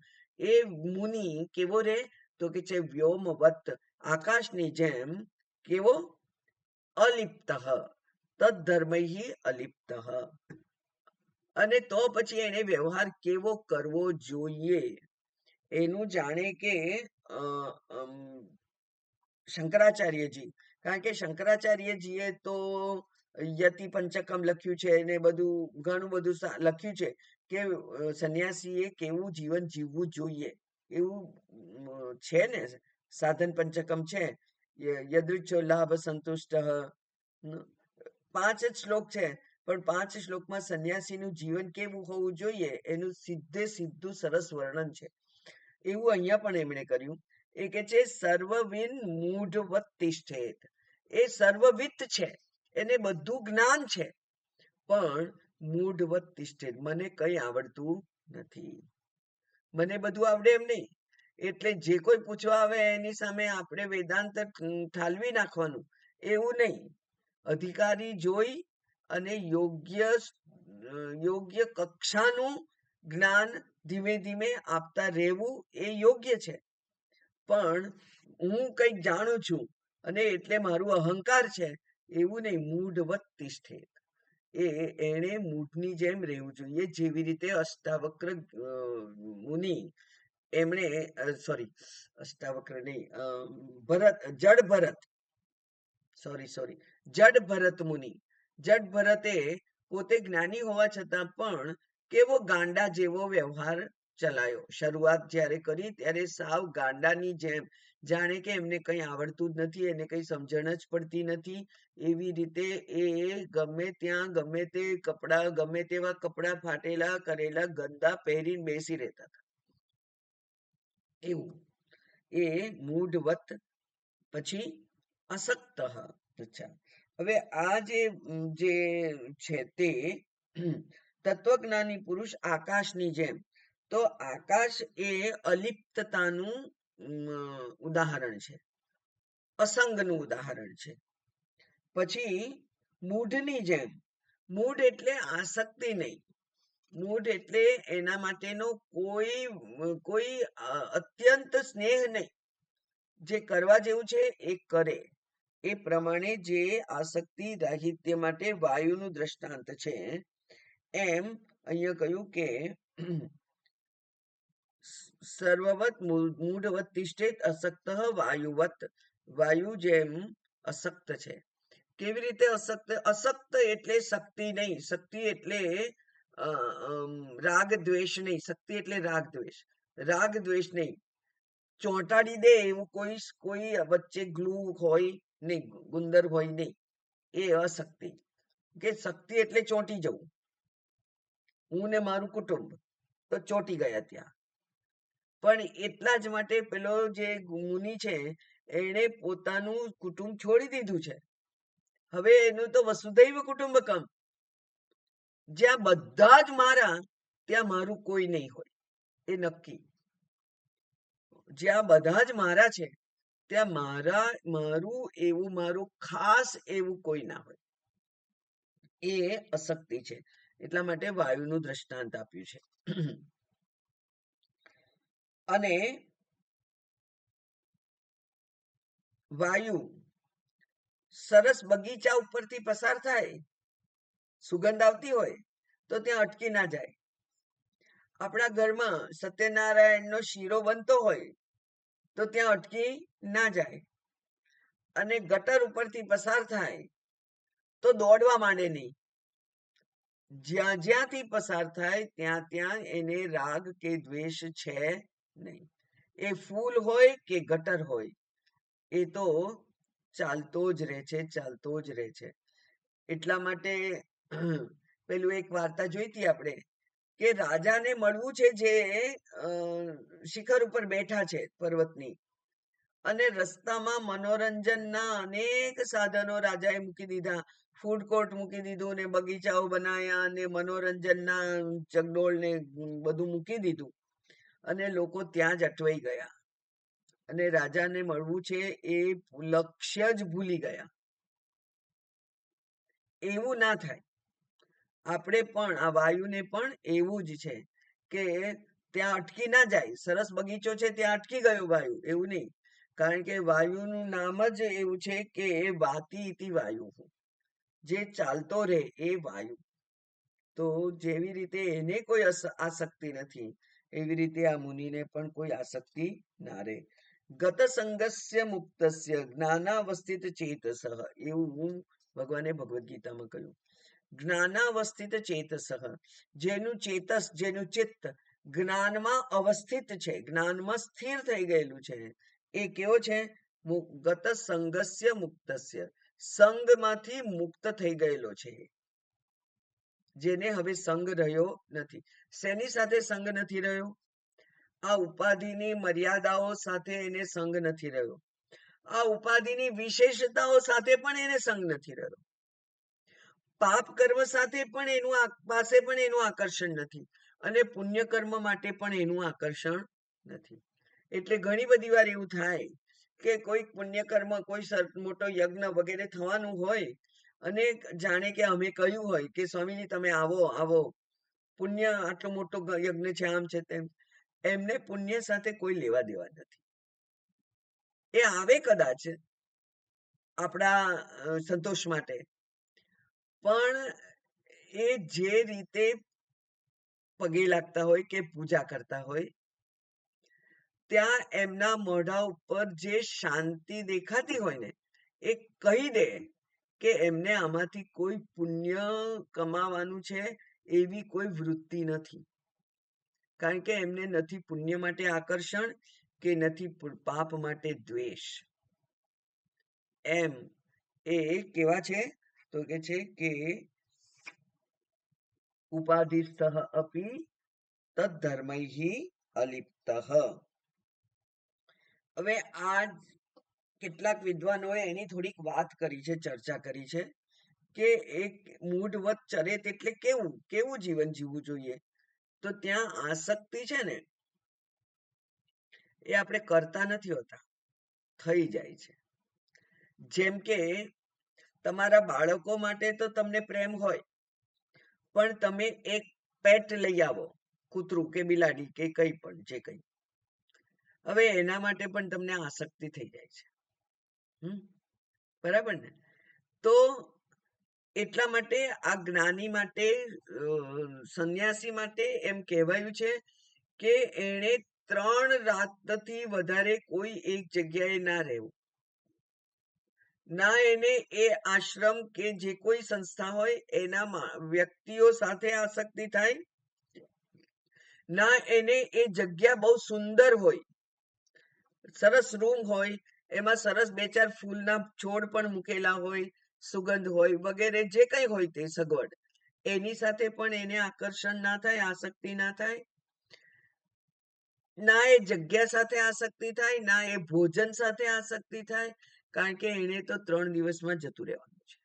એ મુનિ કેવો રે, તો કે છે વ્યોમવત, આકાશની જેમ. કેવો? અલિપ્ત, તદ્ધર્મૈ અલિપ્ત. અને તો પછી એને વ્યવહાર કેવો કરવો જોઈએ એનું જાણે કે શંકરાચાર્યજી. કારણ કે શંકરાચાર્યજીએ તો યતિ પંચકમ લખ્યું છે, ને બધું ઘણું બધું લખ્યું છે કે સંન્યાસીએ કેવું જીવન જીવવું જોઈએ એવું છે ને. સાધન પંચકમ છે, યદૃચ્છો લાભ સંતુષ્ટ. 5 જ શ્લોક છે, પણ 5 શ્લોકમાં સંન્યાસીનું જીવન કેવું હોવું જોઈએ એનું સીધું સરસ વર્ણન છે. એવું અહીંયા પણ એમણે કર્યું. એ કે છે સર્વવિન મૂઢવત તિષ્ઠેત. એ સર્વવિત છે, એને બધું જ્ઞાન છે, પણ મૂઢવત તિષ્ઠેત, મને કઈ આવડતું નથી, મને બધું આવડે એમ નહીં. એટલે જે કોઈ પૂછવા આવે એની સામે આપણે વેદાંત ઠાલવી નાખવાનું એવું નહીં. અધિકારી જોઈ અને યોગ્ય કક્ષાનું જ્ઞાન ધીમે ધીમે આપતા રહેવું એ યોગ્ય છે. પણ હું કંઈક જાણું છું અને એટલે મારું અહંકાર છે એવું નહીં. મૂઢવત તિષ્ઠેત, એને મૂઢની જેમ રહેવું જોઈએ. જેવી રીતે અષ્ટાવક્ર મુનિ, એમણે અષ્ટાવક્ર નહીં, જડ ભરત મુનિ. જડ ભરતે પોતે જ્ઞાની હોવા છતાં પણ કેવો ગાંડા જેવો વ્યવહાર ચલાયો. શરૂઆત જ્યારે કરી ત્યારે સાવ ગાંડાની જેમ, જાણે કે એમને કંઈ આવડતું જ નથી, એને કંઈ સમજણ જ પડતી નથી. એવી રીતે એ ગમે ત્યાં ગમે તે કપડા, ગમે તેવા કપડા ફાટેલા કરેલા ગંદા પહેરીને બેસી રહેતા હતા. એવું એ મૂઢવત. પછી અસક્ત. અચ્છા, હવે આ જે છે તે તત્વજ્ઞાની પુરુષ આકાશની જેમ. તો આકાશ એ અલિપ્તતાનું ઉદાહરણ છે, અસંગનું ઉદાહરણ છે. પછી મૂઢની જેમ. મૂઢ એટલે આસક્તિ નહીં, મૂઢ એટલે એના માટેનો કોઈ અત્યંત સ્નેહ નહીં. જે કરવા જેવું છે એ કરે. એ પ્રમાણે જે આસક્તિ રાહિત્ય માટે વાયુનું દ્રષ્ટાંત છે, એમ અહીંયા કહ્યું કે સર્વવત મૂઢવત તિષ્ઠેત અસક્ત વાયુવત. વાયુ જેમ અસક્ત છે. કેવી રીતે અસક્ત? અસક્ત એટલે શક્તિ નહીં. શક્તિ એટલે રાગ દ્વેષ નહીં. શક્તિ એટલે રાગ દ્વેષ. રાગ દ્વેષ નહીં. ચોંટાડી દે એવું કોઈ વચ્ચે ગ્લુ હોય નહીં, ગુંદર હોય નહીં, એ અશક્તિ. કે શક્તિ એટલે ચોંટી જવું. હું ને મારું કુટુંબ તો ચોંટી ગયા ત્યાં. પણ એટલા જ માટે પેલો જે મુનિ છે એણે પોતાનું કુટુંબ છોડી દીધું છે. હવે એનું તો વસુધૈવ કુટુંબકમ, જ્યાં બધા જ મારા ત્યાં મારું કોઈ નહીં હોય, એ નક્કી. જ્યાં બધા જ મારા છે ત્યાં મારું એવું મારું ખાસ એવું કોઈ ના હોય. એ અશક્તિ છે. એટલા માટે વાયુનું દ્રષ્ટાંત આપ્યું છે. અને વાયુ સરસ બગીચા ઉપરથી પસાર થાય, સુગંધ આવતી હોય તો ત્યાં અટકી ના જાય. આપણા ઘરમાં સત્યનારાયણનો શીરો બનતો હોય તો ત્યાં અટકી ના જાય. અને ગટર ઉપરથી પસાર થાય તો દોડવા માંડે નહીં. જ્યાં જ્યાંથી પસાર થાય ત્યાં ત્યાં એને રાગ કે દ્વેષ છે નહીં. એ ફૂલ હોય કે ગટર હોય, એ તો ચાલતો જ રહે છે, ચાલતો જ રહે છે. એટલા માટે પેલું એક વાર્તા જોઈતી આપણે કે રાજાને મળવું છે જે શિખર ઉપર બેઠા છે પર્વતની, અને રસ્તામાં મનોરંજનના અનેક સાધનો રાજાએ મૂકી દીધા. ફૂડ કોર્ટ મૂકી દીધું ને બગીચાઓ બનાવ્યા ને મનોરંજનના ચકડોળ ને બધું મૂકી દીધું, અને લોકો ત્યાં જ અટવાઈ ગયા. અને રાજાને મળવું છે એ લક્ષ્ય જ ભૂલી ગયા. એવું ના થાય. આપણે પણ આ વાયુને પણ એવું જ છે કે ત્યાં અટકી ના જાય. સરસ બગીચો છે ત્યાં અટકી ગયો વાયુ, એવું નહીં. કારણ કે વાયુનું નામ જ એવું છે કે વાતી ઇતિ વાયુ, જે ચાલતો રહે એ વાયુ. તો જેવી રીતે એને કોઈ આસક્તિ નથી, એવી રીતે આ મુનિને પણ કોઈ આસક્તિ ના રહે. ગત સંગસ્ય મુક્તસ્ય જ્ઞાનાવસ્થિત ચેતસઃ, એવું ભગવાને ભગવદ્ ગીતામાં કહ્યું. જ્ઞાનાવસ્થિત ચેતસઃ, જેનું ચેતસ, જેનું ચિત્ત જ્ઞાનમાં અવસ્થિત છે, જ્ઞાનમાં સ્થિર થઈ ગયેલું છે, એ કેવો છે? ગત સંગસ્ય મુક્તસ્ય, સંગમાંથી મુક્ત થઈ ગયેલો છે, જેને હવે સંગ રહ્યો નથી. શેની સાથે સંગ નથી રહ્યો? આ ઉપાધિની મર્યાદાઓ સાથે એને સંગ નથી રહ્યો. આ ઉપાધિની વિશેષતાઓ સાથે પણ એને સંગ નથી રહ્યો. પાપ કર્મ સાથે પણ એનું પાસે પણ એનું આકર્ષણ નથી, અને પુણ્ય કર્મ માટે પણ એનું આકર્ષણ નથી. એટલે ઘણી બધી વાર એવું થાય કે કોઈ પુણ્ય કર્મ, કોઈ મોટો યજ્ઞ વગેરે થવાનું હોય, અને જાણે કે અમે કહ્યું હોય કે સ્વામીજી તમે આવો આવો, પુણ્ય આટલો મોટો યજ્ઞ છે, આમ છે તેમ. એમને પુણ્ય સાથે કોઈ લેવા દેવા નથી. એ આવે કદાચ આપણા સંતોષ માટે, પણ એ જે રીતે પગે લાગતા હોય કે પૂજા કરતા હોય, ત્યાં એમના મોઢા ઉપર જે શાંતિ દેખાતી હોય ને, એ કહી દે કે એમને આમાંથી કોઈ પુણ્ય કમાવાનું છે એવી કોઈ વૃત્તિ નથી. કારણ કે એમને નથી પુણ્ય માટે આકર્ષણ કે નથી પાપ માટે દ્વેષ. એમ એ કેવા છે? તો કે છે કે ઉપાધિસ્થ અપી તદ્ધર્મૈ અલિપ્ત. હવે આ કેટલાક વિદ્વાનોએ એની થોડીક વાત કરી છે, ચર્ચા કરી છે કે એક મૂઢવત ચરિત એટલે કેવું કેવું જીવન જીવવું જોઈએ. તો ત્યાં આસક્તિ છે ને, એ આપણે કરતા નથી હોતા, થઈ જાય છે. જેમ કે તમારા બાળકો માટે તો તમને પ્રેમ હોય, પણ તમે એક પેટ લઈ આવો, કૂતરું કે બિલાડી કે કંઈ પણ, જે કંઈ, હવે એના માટે પણ તમને આસક્તિ થઈ જાય છે. બરાબર ને? તો એટલા માટે આ જ્ઞાની માટે, સંન્યાસી માટે એમ કહેવાયું છે કે એણે 3 રાતથી વધારે કોઈ એક જગ્યાએ ના રહેવું. ના એને એ આશ્રમ કે જે કોઈ સંસ્થા હોય એના વ્યક્તિઓ સાથે આસક્તિ થાય, ના એને એ જગ્યા બહુ સુંદર હોય, સરસ રૂમ હોય, એમાં સરસ 2-4 ફૂલના છોડ પણ મૂકેલા હોય, સુગંધ હોય વગેરે જે કઈ હોય તે સગવડ, એની સાથે પણ એને આકર્ષણ ના થાય, આસક્તિ ના થાય, ના એ જગ્યા સાથે આસક્તિ થાય, ના એ ભોજન સાથે આસક્તિ થાય, કારણ કે એને તો 3 દિવસમાં જતું રહેવાનું છે.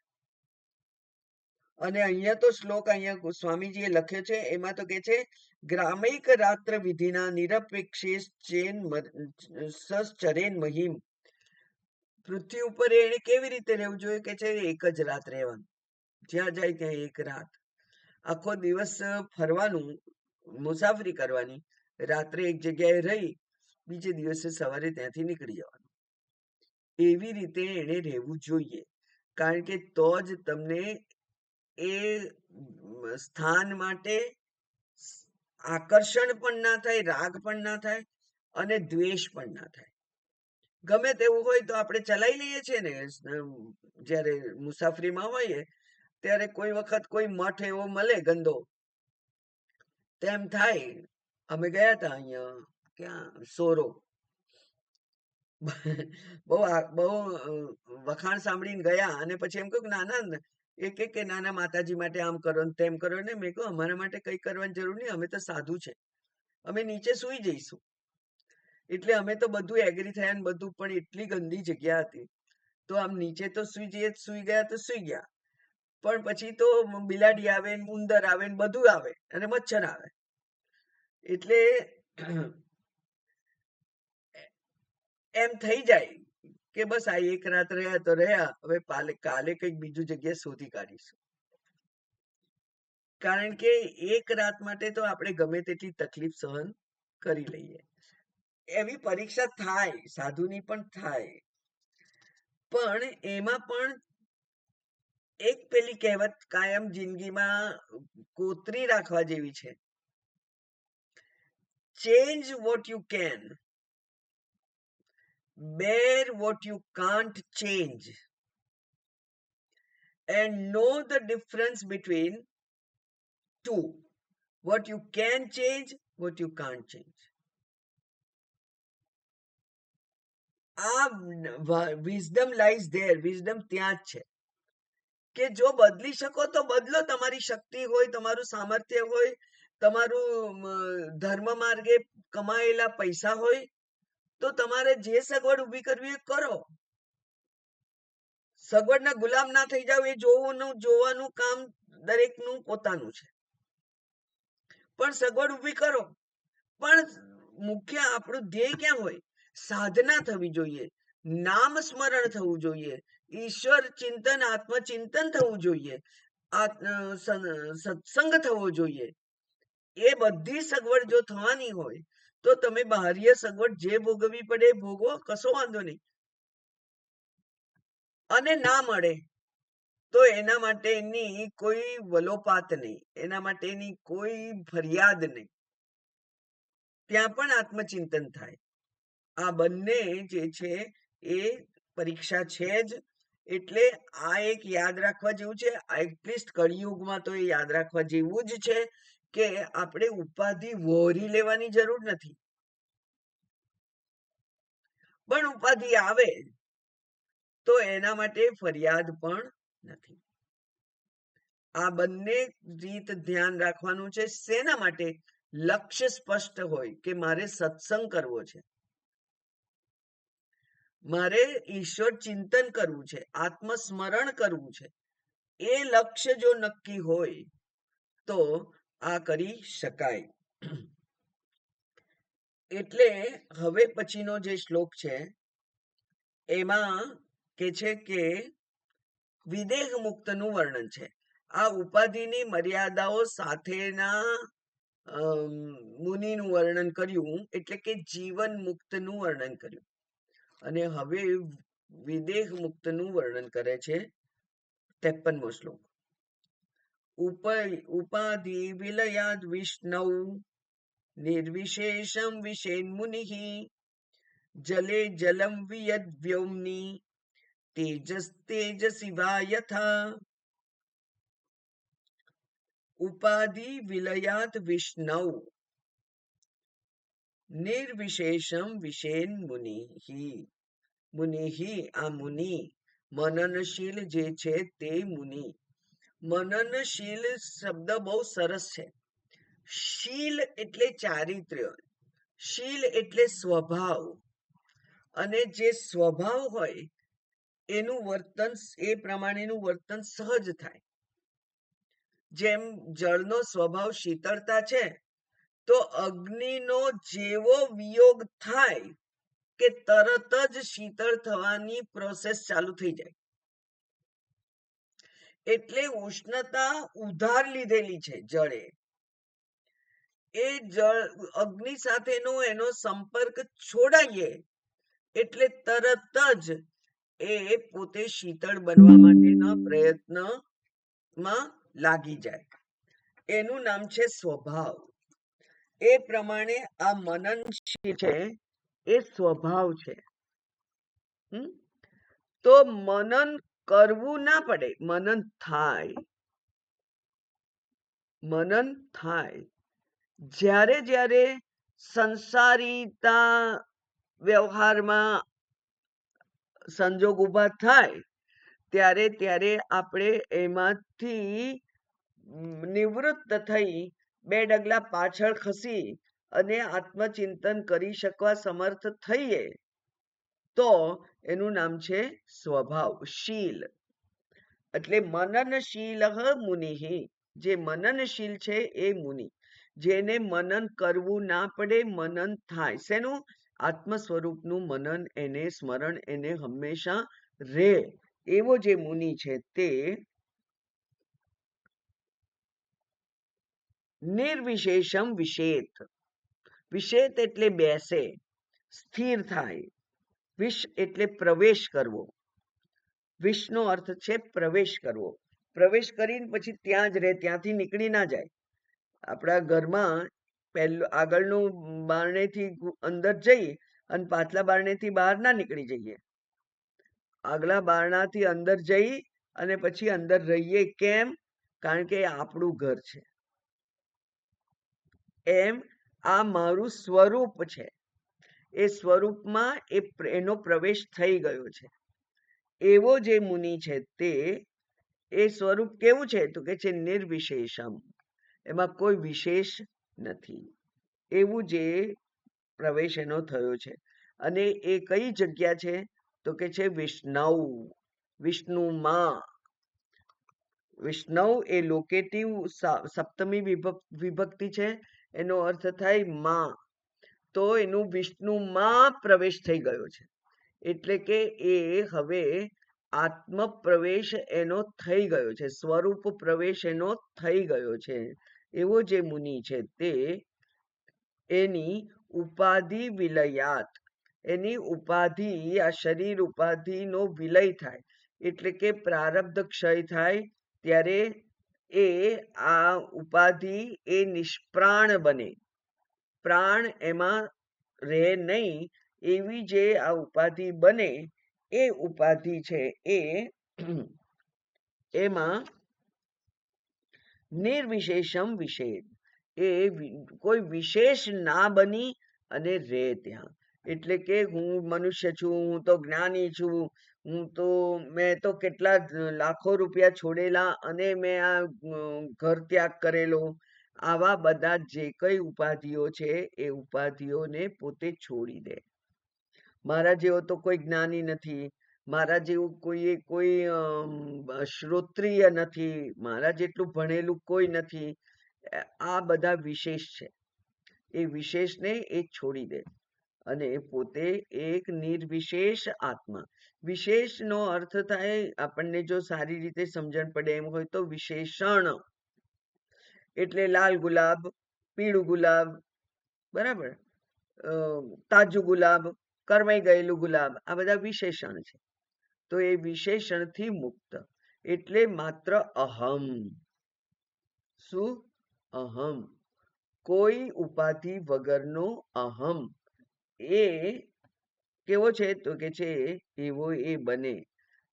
અને અહીંયા તો શ્લોક અહીંયા સ્વામીજીએ લખ્યો છે, એમાં તો કે છે ગ્રામૈક રાત્ર વિધિના નિરપેક્ષેશ ચેન સશ્ચરેન મહિમ. પૃથ્વી ઉપર એને કેવી રીતે રહેવું જોઈએ કે છે એક જ રાત રહેવાનું, જ્યાં જાય ત્યાં એક રાત, આખો દિવસ ફરવાનું, મુસાફરી કરવાની, રાત્રે એક જગ્યાએ રહી બીજે દિવસે સવારે ત્યાંથી નીકળી જવાનું. એવી રીતે એને રહેવું જોઈએ, કારણ કે તો જ તમને એ સ્થાન માટે આકર્ષણ પણ ના થાય, રાગ પણ ના થાય અને દ્વેષ પણ ના થાય. ગમે તેવું હોય તો આપણે ચલાવી લઈએ છીએ ને, જ્યારે મુસાફરીમાં હોઈએ ત્યારે કોઈ વખત કોઈ મઠ એવો મળે ગંદો, તેમ થાય. અમે ગયા હતા અહીંયા ક્યાં સોરો, બહુ બહુ વખાણ સાંભળીને ગયા અને પછી એમ કહ્યું કે નાના કે નાના માતાજી માટે આમ કરો ને તેમ કરો ને. મેં કહ્યું અમારા માટે કઈ કરવાની જરૂર નહીં, અમે તો સાધુ છે, અમે નીચે સુઈ જઈશું. એટલે અમે તો બધું એગ્રી થયા ને બધું, પણ એટલી ગંદી જગ્યા હતી તો આમ નીચે તો સુઈ જઈએ, સુઈ ગયા તો સુઈ ગયા, પણ પછી તો બિલાડી આવે ને ઉંદર આવે ને બધું આવે અને મચ્છર આવે. એટલે એમ થઈ જાય કે બસ આ એક રાત રહ્યા તો રહ્યા, હવે કાલે કઈક બીજું જગ્યા શોધી કાઢીશું. કારણ કે એક રાત માટે તો આપણે ગમે તેટલી તકલીફ સહન કરી લઈએ. એવી પરીક્ષા થાય, સાધુની પણ થાય, પણ એમાં પણ એક પેલી કહેવત કાયમ જિંદગીમાં કોતરી રાખવા જેવી છે, change what you can, bear what you can't change, and know the difference between two, what you can change, what you can't change. આ વિઝડમ લાઈઝ ધેર, વિઝડમ ત્યાં જ છે કે જો બદલી શકો તો બદલો, તમારી શક્તિ હોય, તમારું સામર્થ્ય હોય, તમારું ધર્મ માર્ગે કમાયેલા પૈસા હોય તો તમારે જે સગવડ ઊભી કરવી એ કરો. સગવડના ગુલામ ના થઈ જાવ, એ જોવાનું કામ દરેકનું પોતાનું છે, પણ સગવડ ઊભી કરો. પણ મુખ્ય આપણું ધ્યેય ક્યાં હોય? સાધના થવી જોઈએ, નામ સ્મરણ થવું જોઈએ, ઈશ્વર ચિંતન, આત્મચિંતન થવું જોઈએ, સત્સંગ થવો જોઈએ. એ બધી સગવડ જો થવાની હોય તો તમે બાહ્ય સગવડ જે ભોગવવી પડે ભોગવો, કશો વાંધો નહીં. અને ના મળે તો એના માટેની કોઈ વલોપાત નહીં, એના માટેની કોઈ ફરિયાદ નહીં, ત્યાં પણ આત્મચિંતન થાય. આ બંને જે છે એ પરીક્ષા છે જ. એટલે આ એક યાદ રાખવા જેવું છે, એટલીસ્ટ કળિયુગમાં તો એ યાદ રાખવા જેવું જ છે કે આપણે ઉપાધિ વહોરી લેવાની જરૂર નથી, પણ ઉપાધિ આવે તો એના માટે ફરિયાદ પણ નથી. આ બંને રીત ધ્યાન રાખવાનું છે. શેના માટે? લક્ષ્ય સ્પષ્ટ હોય કે મારે સત્સંગ કરવો છે, મારે ઈશ્વર ચિંતન કરવું છે, આત્મસ્મરણ કરવું છે. એ લક્ષ્ય જો નક્કી હોય તો આ કરી શકાય. એટલે હવે પછીનો જે શ્લોક છે એમાં કે છે કે વિદેહ મુક્તનું વર્ણન છે. આ ઉપાધિની મર્યાદાઓ સાથેના મુનિનું વર્ણન કર્યું, એટલે કે જીવન મુક્તનું વર્ણન કર્યું. અને હવે વિદેહ મુક્તનું વર્ણન કરે છે 53મો શ્લોક. ઉપાધિ વિલયાદ વિષ્ણુ નિર્વિશેષમ વિશેન મુનિઃ જલે જલમ વિયદ વ્યોમ્ની તેજસ તેજસી વા યથા. ઉપાધિ વિલયાત વિષ્ણુ નિર્વિશેષમ વિશેન મુનિઃ. મુનિઃ આ મુનિ, મનનશીલ જે છે તે મુનિ. મનનશીલ શબ્દ બહુ સરસ છે. શીલ એટલે ચારિત્ર્ય, શીલ એટલે સ્વભાવ, અને જે સ્વભાવ હોય એનું વર્તન એ પ્રમાણેનું વર્તન સહજ થાય. જેમ જળનો સ્વભાવ શીતળતા છે, તો અગ્નિનો જેવો વિયોગ થાય કે તરત જ શીતળ થવાની પ્રોસેસ ચાલુ થઈ જાય. એટલે ઉષ્ણતા ઉધાર લીધેલી છે જળે. એ જળ અગ્નિ સાથેનો એનો સંપર્ક છોડાઈએ એટલે તરત જ એ પોતે શીતળ બનવા માટેના પ્રયત્નમાં લાગી જાય. એનું નામ છે સ્વભાવ. એ પ્રમાણે આ મનનશીલ છે એ સ્વભાવ છે. તો મનન કરવું ના પડે, મનન થાય. મનન થાય જ્યારે જ્યારે સંસારીતા વ્યવહારમાં સંજોગ ઉભા થાય ત્યારે ત્યારે આપણે એમાંથી નિવૃત્ત થઈ બે ડગલા પાછળ ખસી અને આત્મચિંતન કરી શકવા સમર્થ થઈએ તો એનું નામ છે સ્વભાવ, શીલ. એટલે મનનશીલ મુનિ, જે મનનશીલ છે એ મુનિ. જેને મનન કરવું ના પડે, મનન થાય. શેનું? આત્મ સ્વરૂપનું મનન, એને સ્મરણ એને હંમેશા રે એવો જે મુનિ છે તે નિર્વિશેષમ વિષેત. વિષેત એટલે બેસે, સ્થિર થાય. વિષ એટલે પ્રવેશ કરવો. વિષનો અર્થ છે પ્રવેશ કરવો. પ્રવેશ કરીને પછી ત્યાં જ રહે, ત્યાંથી નીકળી ના જાય. આપણા ઘરમાં પહેલું આગળનું બારણેથી અંદર જઈ અને પાછલા બારણેથી બહાર ના નીકળી જઈએ. આગલા બારણાથી અંદર જઈ અને પછી અંદર રહીએ. કેમ? કારણ કે આપણું ઘર છે. એમ આ મારું સ્વરૂપ છે. એ સ્વરૂપમાં એનો પ્રવેશ થઈ ગયો છે. એવો જે મુનિ છે તે એ સ્વરૂપ કેવું છે તો કે છે નિર્વિશેષમ. એમાં કોઈ વિશેષ નથી. એવું જે પ્રવેશ એનો થયો છે. અને એ કઈ જગ્યા છે તો કે છે વિષ્ણુ, વિષ્ણુમાં. વિષ્ણુ એ લોકેટિવ સપ્તમી વિભક્તિ છે. એનો અર્થ થાય માં. તો એનું વિષ્ણુમાં પ્રવેશ થઈ ગયો છે. એટલે કે એ હવે આત્મ પ્રવેશ એનો થઈ ગયો છે, સ્વરૂપ પ્રવેશ એનો થઈ ગયો છે. એવો જે મુનિ છે તે એની ઉપાધિ વિલયાત, એની ઉપાધિ, આ શરીર ઉપાધિનો વિલય થાય. એટલે કે પ્રારબ્ધ ક્ષય થાય ત્યારે એ આ ઉપાધિ એ નિષ્પ્રાણ બને. પ્રાણ એમાં રહે નહીં એવી જે આ ઉપાધિ બને, એ ઉપાધિ છે એ એમાં નિર્વિશેષમ વિષેદ, એ કોઈ વિશેષ ના બની અને રે ત્યાં. એટલે કે હું મનુષ્ય છું, હું તો જ્ઞાની છું, મેં તો કેટલા લાખો રૂપિયા છોડેલા અને મેં આ ઘર ત્યાગ કરેલો. આવા બધા જે કઈ ઉપાધિઓ છે એ ઉપાધિઓને પોતે છોડી દે. મારા જેવો તો કોઈ જ્ઞાની નથી, મારા જેવું કોઈ શ્રોત્રિય નથી, મારા જેટલું ભણેલું કોઈ નથી. આ બધા વિશેષ છે. એ વિશેષને એ છોડી દે અને પોતે એક નિર્વિશેષ આત્મા. વિશેષનો અર્થ થાય, આપણને જો સારી રીતે સમજણ પડે એમ હોય તો વિશેષણ. એટલે લાલ ગુલાબ, પીળું ગુલાબ, બરાબર, તાજું ગુલાબ, કરમાઈ ગયેલું ગુલાબ, આ બધા વિશેષણ છે. તો એ વિશેષણથી મુક્ત. એટલે માત્ર અહમ. શું? અહમ. કોઈ ઉપાધિ વગરનો અહમ. એ કેવો છે તો કે છે એવો એ બને.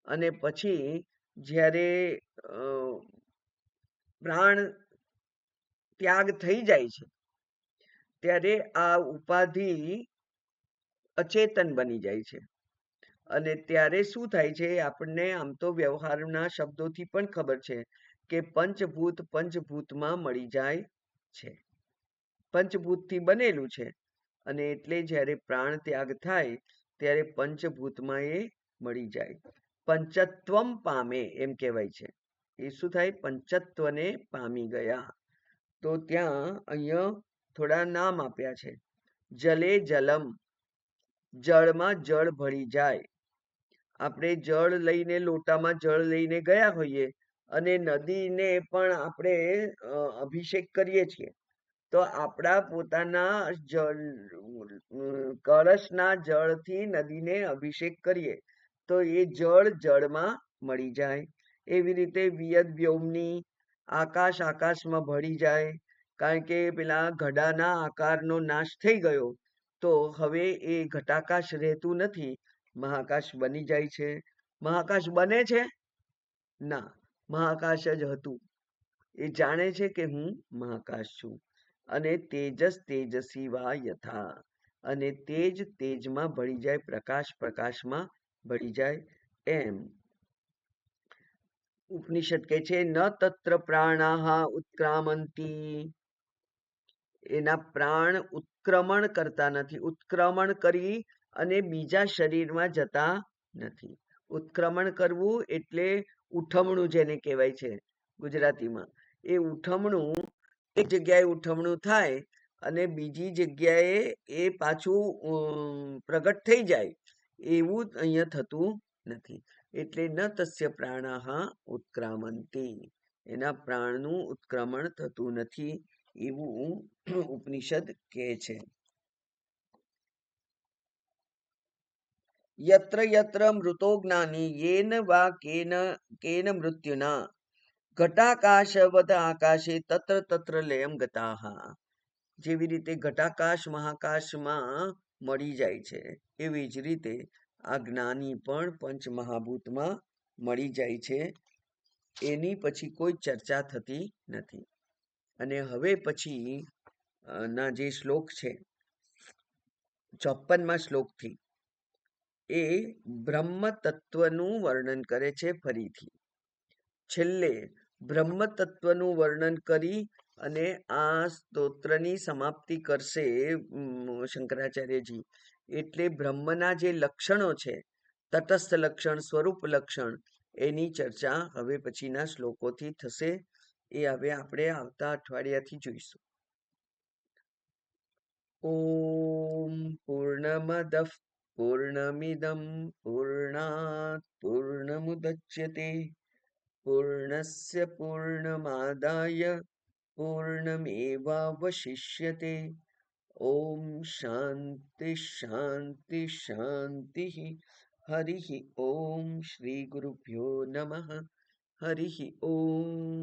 અને પછી જ્યારે પ્રાણ ત્યાગ થઈ જાય છે ત્યારે આ ઉપાધિ અચેતન બની જાય છે. અને ત્યારે શું થાય છે, આપણને આમ તો વ્યવહારના શબ્દોથી પણ ખબર છે કે પંચભૂત પંચભૂતમાં મળી જાય છે, પંચભૂતથી બનેલું છે. અને એટલે જ્યારે પ્રાણ ત્યાગ થાય ત્યારે પંચભૂતમાં એ મળી જાય, પંચત્વમ પામે એમ કહેવાય છે. એ શું થાય? પંચત્વને પામી ગયા. તો ત્યાં અહીંયા થોડા નામ આપ્યા છે. જલે જલમ, જળમાં જળ ભળી જાય. આપણે જળ લઈને, લોટામાં જળ લઈને ગયા હોઈએ અને નદીને પણ આપણે અભિષેક કરીએ છીએ, તો આપણા પોતાના જળ કળશના જળથી નદીને અભિષેક કરીએ તો એ જળ જળમાં મળી જાય. એવી રીતે વિયદ વ્યોમની, આકાશ આકાશમાં ભળી જાય, કારણ કે પેલા ઘડાના આકારનો નાશ થઈ ગયો તો હવે એ ઘટાકાશ રહેતું નથી, મહાકાશ બની જાય છે. મહાકાશ બને છે? ના, મહાકાશ જ હતું. એ જાણે છે કે હું મહાકાશ છું. અને તેજસ તેજસી વા યથા, અને તેજ તેજમાં ભળી જાય, પ્રકાશ પ્રકાશમાં ભળી જાય એમ. ઉપનિષદ કહે છે ન તત્ર પ્રાણાહ ઉત્ક્રામંતી, એના પ્રાણ ઉત્ક્રમણ કરતા નથી, ઉત્ક્રમણ કરી અને બીજા શરીરમાં જતા નથી. ઉત્ક્રમણ કરવું એટલે ઉઠમણું જેને કહેવાય છે ગુજરાતીમાં. એ ઉઠમણું, એક જગ્યાએ ઉઠમણું થાય અને બીજી જગ્યાએ એ પાછું પ્રગટ થઈ જાય, એવું અહીંયા થતું નથી. એટલે ન તસ્ય પ્રાણાહ ઉત્ક્રામંતી, એના પ્રાણનું ઉત્ક્રમણ થતું નથી એવું ઉપનિષદ કહે છે. યત્ર યત્ર મૃતો જ્ઞાની યેન વા કેન કેન મૃત્યુના ઘટાકાશવદ આકાશે તત્ર તત્ર લયમ ગતાહ. જેવી રીતે ઘટાકાશ મહાકાશમાં મળી જાય છે, એવી જ રીતે આ જ્ઞાની પણ પંચમહાભૂતમાં મળી જાય છે. એની પછી કોઈ ચર્ચા થતી નથી. અને હવે પછી ના જે શ્લોક છે 54મા શ્લોકથી એ બ્રહ્મ તત્વનું વર્ણન કરે છે. ફરીથી છેલ્લે બ્રહ્મ તત્વનું વર્ણન કરી અને આ સ્તોત્રની સમાપ્તિ કરશે શંકરાચાર્યજી. એટલે બ્રહ્મના જે લક્ષણો છે, તટસ્થ લક્ષણ, સ્વરૂપ લક્ષણ, એની ચર્ચા હવે પછીના શ્લોકોથી થશે. એ હવે આપણે આવતા અઠવાડિયાથી જોઈશું. ઓમ પૂર્ણમદઃ પૂર્ણમિદં પૂર્ણાત પૂર્ણમુદચ્યતે પૂર્ણસ્ય પૂર્ણમાદાય પૂર્ણમેવાવશિષ્યતે. ઓમ શાંતિ શાંતિ શાંતિ. હરિ ઓમ. શ્રી ગુરુભ્યો નમઃ. હરિ ઓમ.